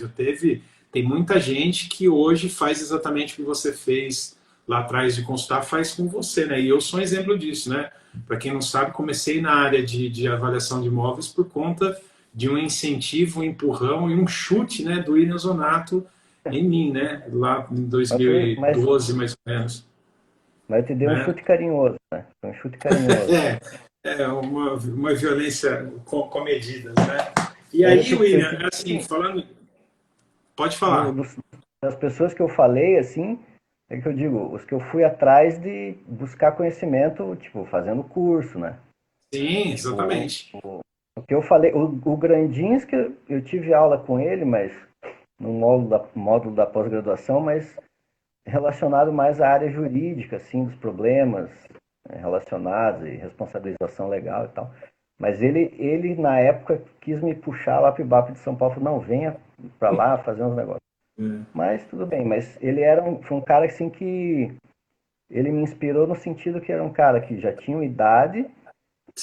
Tem muita gente que hoje faz exatamente o que você fez lá atrás de consultar, faz com você, né? E eu sou um exemplo disso, né? Para quem não sabe, comecei na área de avaliação de imóveis por conta de um incentivo, um empurrão e um chute, né, do William Zonato em mim, né, lá em Mas, 2012, mais ou menos. mas eu te dei um Né? chute carinhoso, né? Foi um chute carinhoso. É uma violência com medidas, né? E Mas aí, eu William, te assim, assim, falando... Pode falar. das pessoas que eu falei, assim, é que eu digo, os que eu fui atrás de buscar conhecimento, tipo, fazendo curso, né? Sim, Tipo, exatamente. o que eu falei, o Grandins, que eu tive aula com ele, mas no módulo da pós-graduação, mas relacionado mais à área jurídica, assim, dos problemas relacionados e responsabilização legal e tal. Mas ele na época, quis me puxar lá para o IBAP de São Paulo, falou, não, venha para lá fazer uns negócios. É. Mas tudo bem, mas ele foi um cara assim que ele me inspirou no sentido que era um cara que já tinha uma idade,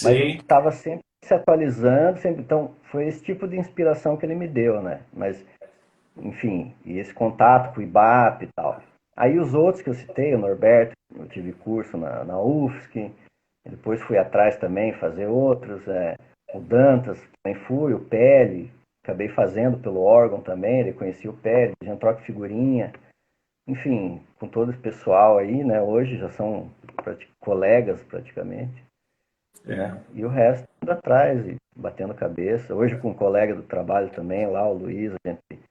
mas ele Sim, estava sempre se atualizando, sempre, então foi esse tipo de inspiração que ele me deu, né? Mas enfim, e esse contato com o IBAP e tal. Aí os outros que eu citei, o Norberto, eu tive curso na UFSC, depois fui atrás também fazer outros, o Dantas também fui, o Pele, acabei fazendo pelo órgão também, ele conhecia o Pele, a gente troca figurinha, enfim, com todo esse pessoal aí, né, hoje já são colegas praticamente, né, é. e o resto indo atrás e batendo cabeça, hoje com um colega do trabalho também lá, o Luiz, a gente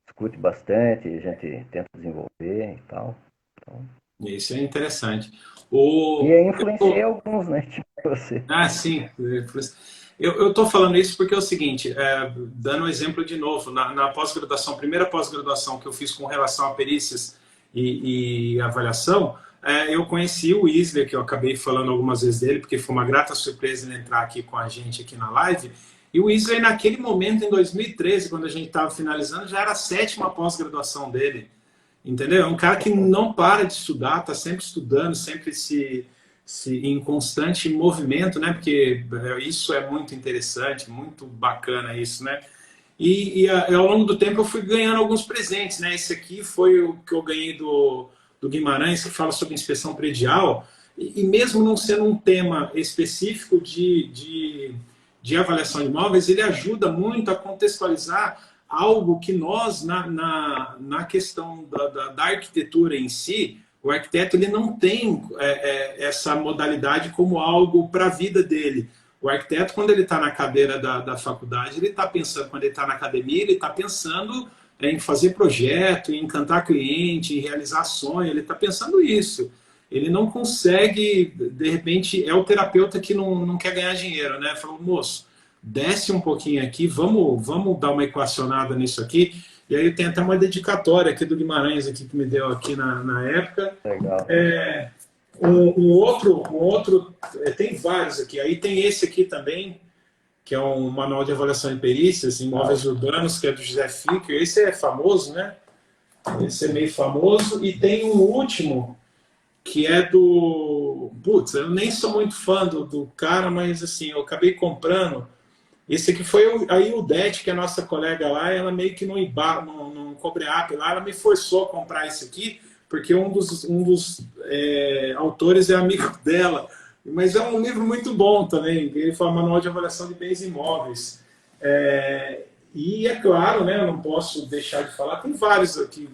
discute bastante, a gente tenta desenvolver e tal. Então, Isso é interessante. e aí Eu influenciei alguns, né? Tipo você. sim. Eu estou falando isso porque é o seguinte, dando um exemplo de novo, na pós-graduação, primeira pós-graduação que eu fiz com relação a perícias e avaliação, eu conheci o Isler, que eu acabei falando algumas vezes dele, porque foi uma grata surpresa ele entrar aqui com a gente aqui na live. E o Isler, naquele momento, em 2013, quando a gente estava finalizando, já era a sétima pós-graduação dele. Entendeu? É um cara que não para de estudar, está sempre estudando, sempre em constante movimento, né? Porque isso é muito interessante, muito bacana isso, né? Ao longo do tempo eu fui ganhando alguns presentes, né? Esse aqui foi o que eu ganhei do Guimarães, que fala sobre inspeção predial, e mesmo não sendo um tema específico de avaliação de imóveis, ele ajuda muito a contextualizar algo que nós, na questão da arquitetura em si, o arquiteto ele não tem essa modalidade como algo para a vida dele. O arquiteto, quando ele está na cadeira da faculdade, ele está pensando, quando ele está na academia, ele está pensando em fazer projeto, em encantar cliente, em realizar sonho, ele está pensando isso. Ele não consegue, de repente, é o terapeuta que não quer ganhar dinheiro, né? Falou, moço, desce um pouquinho aqui, vamos dar uma equacionada nisso aqui. E aí tem até uma dedicatória aqui do Guimarães aqui que me deu aqui na época. Legal. Um outro, tem vários aqui. Aí tem esse aqui também, que é um manual de avaliação de perícias, Ah, imóveis urbanos, que é do José Ficker. Esse é famoso, né? Esse é meio famoso. E tem um último, que é do... Putz, eu nem sou muito fã do cara, mas assim, eu acabei comprando. Esse aqui foi aí o Det, que é a nossa colega lá, ela meio que no Cobreap lá, ela me forçou a comprar esse aqui, porque um dos autores é amigo dela. Mas é um livro muito bom também, ele fala Manual de Avaliação de Bens Imóveis. E é claro, né, eu não posso deixar de falar, tem vários aqui,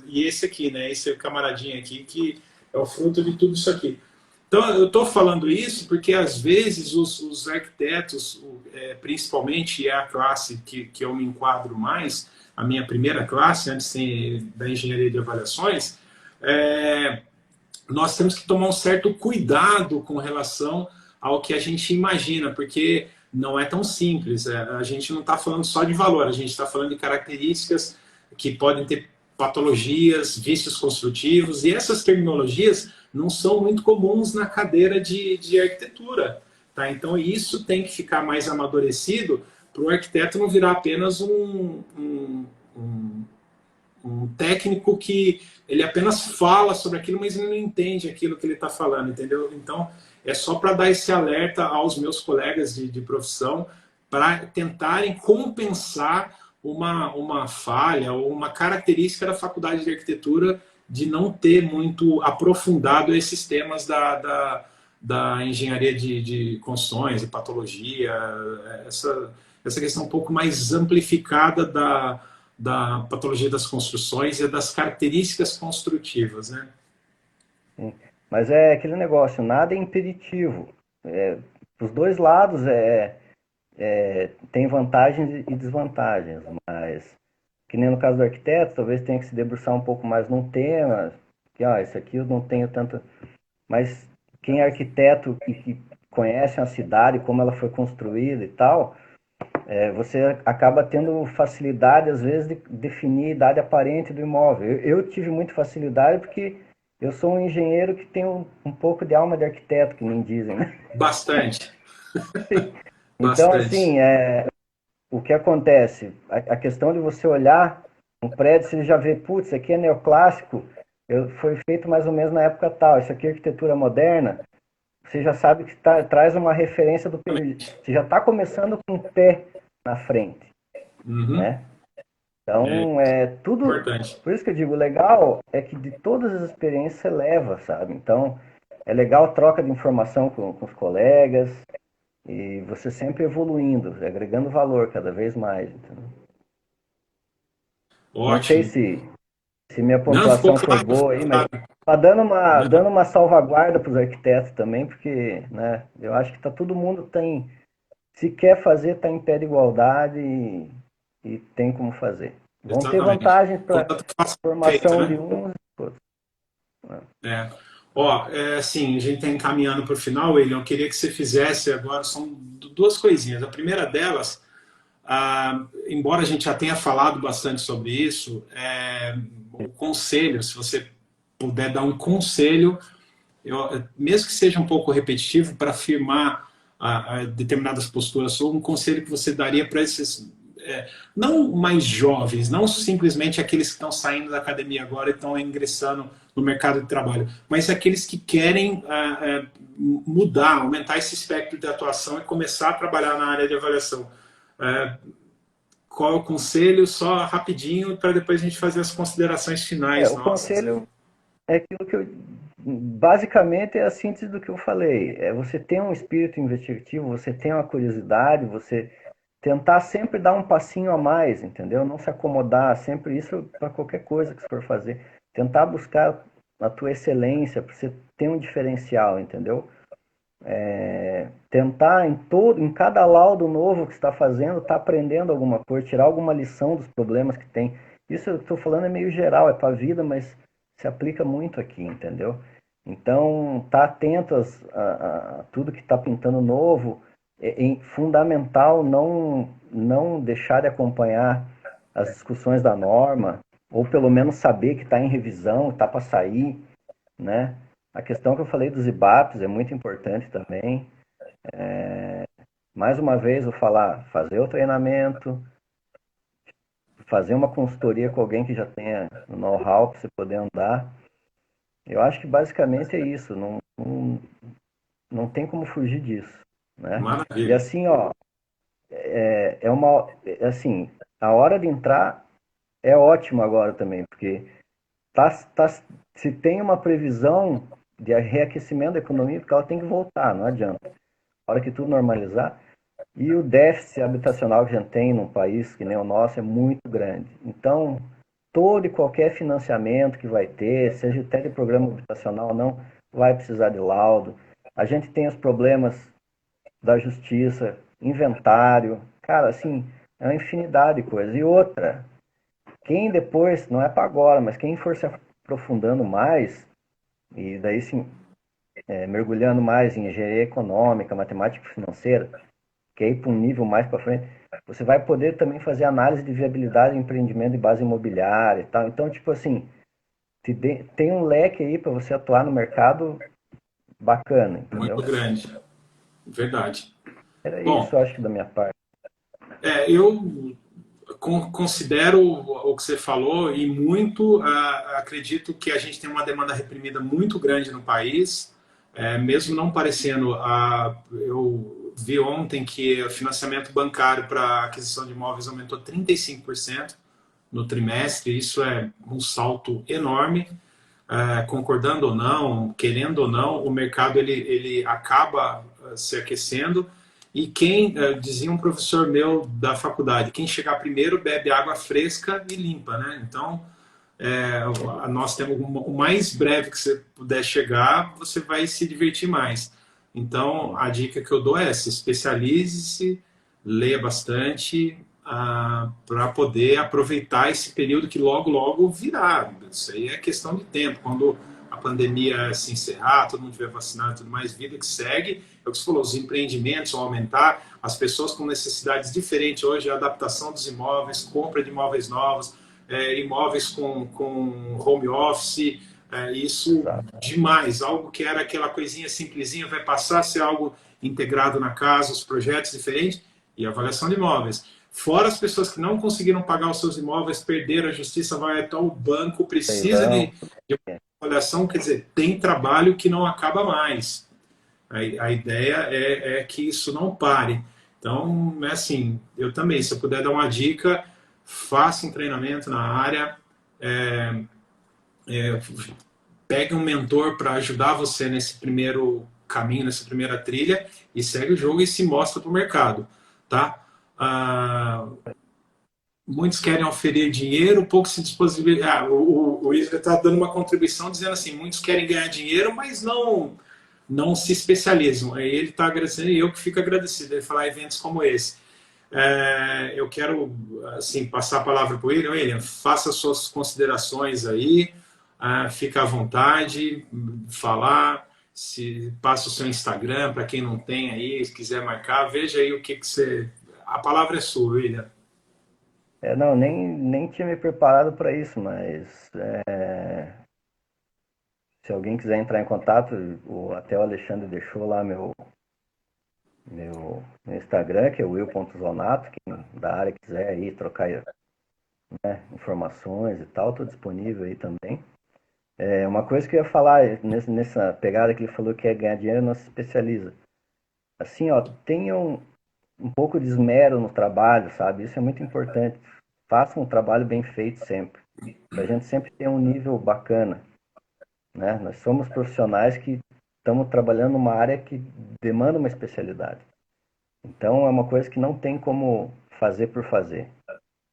e esse aqui, né, esse camaradinho aqui, que é o fruto de tudo isso aqui. Então, eu estou falando isso porque, às vezes, os arquitetos, principalmente é a classe que eu me enquadro mais, a minha primeira classe, antes da engenharia de avaliações, nós temos que tomar um certo cuidado com relação ao que a gente imagina, porque não é tão simples. A gente não está falando só de valor, a gente está falando de características que podem ter patologias, vícios construtivos, e essas terminologias não são muito comuns na cadeira de arquitetura. Tá? Então, isso tem que ficar mais amadurecido para o arquiteto não virar apenas um técnico que ele apenas fala sobre aquilo, mas ele não entende aquilo que ele está falando, entendeu? Então, é só para dar esse alerta aos meus colegas de profissão para tentarem compensar uma falha ou uma característica da faculdade de arquitetura de não ter muito aprofundado esses temas da engenharia de construções e patologia, essa questão um pouco mais amplificada da patologia das construções e das características construtivas, né? Sim. Mas é aquele negócio, nada é impeditivo. Os dois lados tem vantagens e desvantagens, mas que nem no caso do arquiteto, talvez tenha que se debruçar um pouco mais num tema, que isso aqui eu não tenho tanto. Mas quem é arquiteto e que conhece a cidade, como ela foi construída e tal, você acaba tendo facilidade, às vezes, de definir a idade aparente do imóvel. Eu tive muita facilidade porque eu sou um engenheiro que tem um pouco de alma de arquiteto, que nem dizem, né? Bastante, Então, bastante. assim, o que acontece? A questão de você olhar um prédio, você já vê, putz, isso aqui é neoclássico, foi feito mais ou menos na época tal, isso aqui é arquitetura moderna, você já sabe que traz uma referência do período. Você já está começando com o pé na frente, Uhum. né? Então, tudo. Importante. Por isso que eu digo, legal é que de todas as experiências você leva, sabe? Então, é legal a troca de informação com os colegas e você sempre evoluindo, agregando valor cada vez mais. Entendeu? Não sei Ótimo. se minha Não, ficou pontuação foi claro, boa aí, ficou mas claro. tá dando Não, uma salvaguarda para os arquitetos também, porque, né, eu acho que todo mundo tem, se quer fazer, está em pé de igualdade e tem como fazer. Vão ter exatamente. vantagens para Contanto que faça feito, formação de né? uns e outros. Né? É. Ó, assim, a gente está encaminhando para o final, William. Eu queria que você fizesse agora, são duas coisinhas. A primeira delas, embora a gente já tenha falado bastante sobre isso, o conselho, se você puder dar um conselho, mesmo que seja um pouco repetitivo, para afirmar determinadas posturas, ou um conselho que você daria para esses, não mais jovens, não simplesmente aqueles que estão saindo da academia agora e estão ingressando no mercado de trabalho, mas aqueles que querem mudar, aumentar esse espectro de atuação e começar a trabalhar na área de avaliação. Qual é o conselho? Só rapidinho, para depois a gente fazer as considerações finais O nossas. conselho é aquilo que basicamente é a síntese do que eu falei. É você ter um espírito investigativo, você ter uma curiosidade, você tentar sempre dar um passinho a mais, entendeu? Não se acomodar, sempre isso para qualquer coisa que você for fazer. Tentar buscar a tua excelência, para você ter um diferencial, entendeu? Tentar em cada laudo novo que está fazendo, tá aprendendo alguma coisa, tirar alguma lição dos problemas que tem. Isso eu estou falando é meio geral, é para a vida, mas se aplica muito aqui, entendeu? Então, tá atento a tudo que está pintando novo. É fundamental não deixar de acompanhar as discussões da norma, ou pelo menos saber que está em revisão, está para sair, né? A questão que eu falei dos IBAPs é muito importante também. Mais uma vez, vou falar, fazer o treinamento, fazer uma consultoria com alguém que já tenha o know-how para você poder andar. Eu acho que basicamente é isso, não tem como fugir disso, né? E Maravilha. assim, ó, assim, a hora de entrar é ótimo agora também, porque tá, tá, se tem uma previsão de reaquecimento da economia, porque ela tem que voltar, não adianta. A hora que tudo normalizar, e o déficit habitacional que a gente tem num país que nem o nosso é muito grande. Então, todo e qualquer financiamento que vai ter, seja até de programa habitacional ou não, vai precisar de laudo. A gente tem os problemas da justiça, inventário, cara, assim, é uma infinidade de coisas. E outra, quem depois, não é para agora, mas quem for se aprofundando mais, e daí sim, mergulhando mais em engenharia econômica, matemática financeira, que ir para um nível mais para frente, você vai poder também fazer análise de viabilidade de empreendimento de base imobiliária e tal. Então, tipo assim, tem um leque aí para você atuar no mercado bacana, Muito entendeu? grande. Verdade. Era isso, Bom, acho que da minha parte. eu considero o que você falou e muito acredito que a gente tem uma demanda reprimida muito grande no país, mesmo não parecendo. Eu vi ontem que o financiamento bancário para aquisição de imóveis aumentou 35% no trimestre, isso é um salto enorme. Concordando ou não, querendo ou não, o mercado ele acaba se aquecendo e dizia um professor meu da faculdade, quem chegar primeiro bebe água fresca e limpa, né? Então, nós temos o mais breve que você puder chegar, você vai se divertir mais. Então, a dica que eu dou é se especialize-se, leia bastante, para poder aproveitar esse período que logo, logo virá. Isso aí é questão de tempo. Quando a pandemia se encerrar, todo mundo estiver vacinado e tudo mais, vida que segue. É o que você falou, os empreendimentos vão aumentar, as pessoas com necessidades diferentes hoje, a adaptação dos imóveis, compra de imóveis novos, imóveis com home office, isso demais. Algo que era aquela coisinha simplesinha vai passar a ser algo integrado na casa, os projetos diferentes e avaliação de imóveis. Fora as pessoas que não conseguiram pagar os seus imóveis, perderam, a justiça vai até o banco, precisa de avaliação, quer dizer, tem trabalho que não acaba mais. A ideia é que isso não pare. Então, é assim, eu também, se eu puder dar uma dica, faça um treinamento na área, pegue um mentor para ajudar você nesse primeiro caminho, nessa primeira trilha, e segue o jogo e se mostra para o mercado, tá? Muitos querem oferir dinheiro, poucos se disponibilizam. O Isra está dando uma contribuição dizendo assim, muitos querem ganhar dinheiro, mas não se especializam. Aí ele está agradecendo e eu que fico agradecido. Ele falar eventos como esse. Eu quero assim, passar a palavra para o William. William, faça suas considerações aí, fica à vontade, falar, passa o seu Instagram para quem não tem aí, se quiser marcar, veja aí o que você... A palavra é sua, William. Não, nem tinha me preparado para isso, mas se alguém quiser entrar em contato, até o Alexandre deixou lá meu Instagram, que é will.zonato, quem da área quiser aí trocar, né, informações e tal, estou disponível aí também. Uma coisa que eu ia falar, nessa pegada que ele falou que é ganhar dinheiro, não se especializa. Assim, ó, tenham um pouco de esmero no trabalho, sabe? Isso é muito importante. Faça um trabalho bem feito sempre. Pra gente sempre ter um nível bacana, né? Nós somos profissionais que estamos trabalhando numa área que demanda uma especialidade. Então é uma coisa que não tem como fazer por fazer.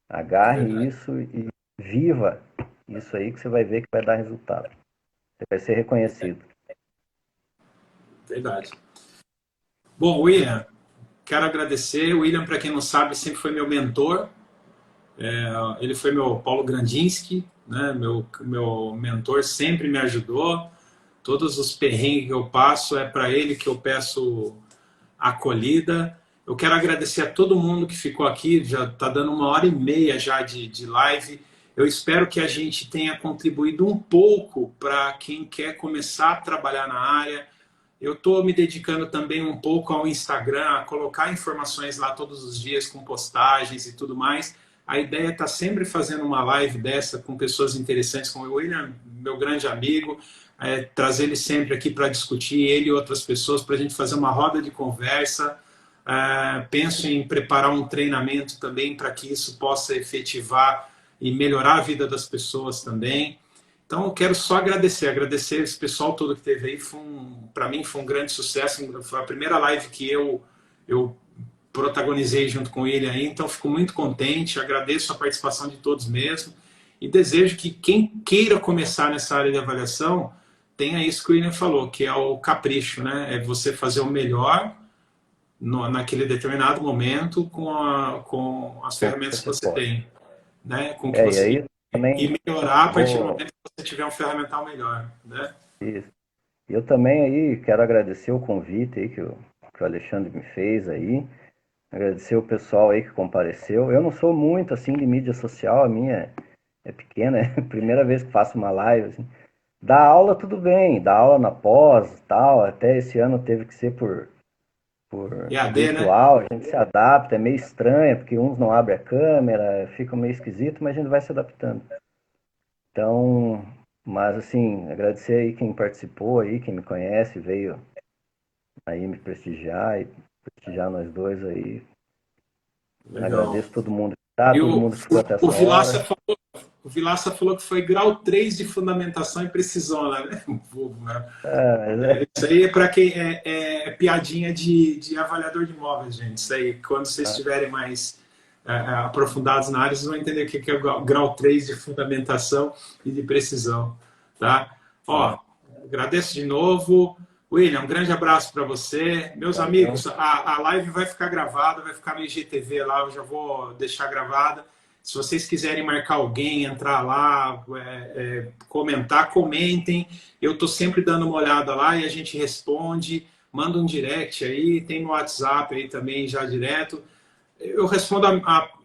Agarre isso e viva isso aí que você vai ver que vai dar resultado. Você vai ser reconhecido. Verdade. Bom, William, quero agradecer. O William, para quem não sabe, sempre foi meu mentor. Ele foi meu Paulo Grandinski, né? Meu mentor, sempre me ajudou. Todos os perrengues que eu passo é para ele que eu peço acolhida. Eu quero agradecer a todo mundo que ficou aqui, já está dando 1h30 já de live. Eu espero que a gente tenha contribuído um pouco para quem quer começar a trabalhar na área. Eu estou me dedicando também um pouco ao Instagram, a colocar informações lá todos os dias com postagens e tudo mais. A ideia é estar sempre fazendo uma live dessa com pessoas interessantes, como o William, meu grande amigo, trazer ele sempre aqui para discutir, ele e outras pessoas, para a gente fazer uma roda de conversa. Penso em preparar um treinamento também para que isso possa efetivar e melhorar a vida das pessoas também. Então, eu quero só agradecer esse pessoal todo que teve aí. Para mim, foi um grande sucesso. Foi a primeira live que eu protagonizei junto com ele aí. Então, fico muito contente. Agradeço a participação de todos mesmo. E desejo que quem queira começar nessa área de avaliação tenha isso que o William falou, que é o capricho, né? É você fazer o melhor naquele determinado momento com as ferramentas que você tem. Né? Com que você... E aí, também e melhorar a partir do momento que você tiver um ferramental melhor, né? Isso. Eu também aí quero agradecer o convite aí que o Alexandre me fez aí, agradecer o pessoal aí que compareceu. Eu não sou muito assim de mídia social, a minha é pequena, é a primeira vez que faço uma live assim. Dar aula tudo bem, dar aula na pós e tal, até esse ano teve que ser por EAD, virtual, né? a gente se adapta, é meio estranho, porque uns não abrem a câmera, fica meio esquisito, mas a gente vai se adaptando. Então, mas assim, agradecer aí quem participou aí, quem me conhece, veio aí me prestigiar e prestigiar nós dois aí. Legal. Agradeço todo mundo que tá, E todo mundo que ficou até essa o Vilácia hora. o Vilaça falou que foi grau 3 de fundamentação e precisão, né? Isso aí é para quem é piadinha de avaliador de imóveis, gente. Isso aí, quando vocês estiverem mais aprofundados na área, vocês vão entender o que é o grau 3 de fundamentação e de precisão, tá? Ó, agradeço de novo. William, um grande abraço para você. Meus amigos, a live vai ficar gravada, vai ficar no IGTV lá, eu já vou deixar gravada. Se vocês quiserem marcar alguém, entrar lá, comentar, comentem. Eu estou sempre dando uma olhada lá e a gente responde. Manda um direct aí, tem no WhatsApp aí também já direto. Eu respondo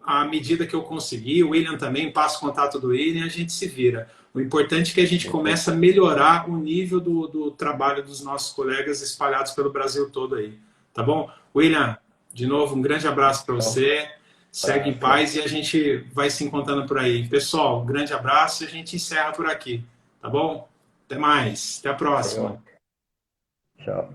à medida que eu conseguir. O William também, passa o contato do William e a gente se vira. O importante é que a gente comece a melhorar o nível do trabalho dos nossos colegas espalhados pelo Brasil todo aí. Tá bom? William, de novo, um grande abraço para você. Segue em paz e a gente vai se encontrando por aí. Pessoal, um grande abraço e a gente encerra por aqui. Tá bom? Até mais. Até a próxima. Tchau.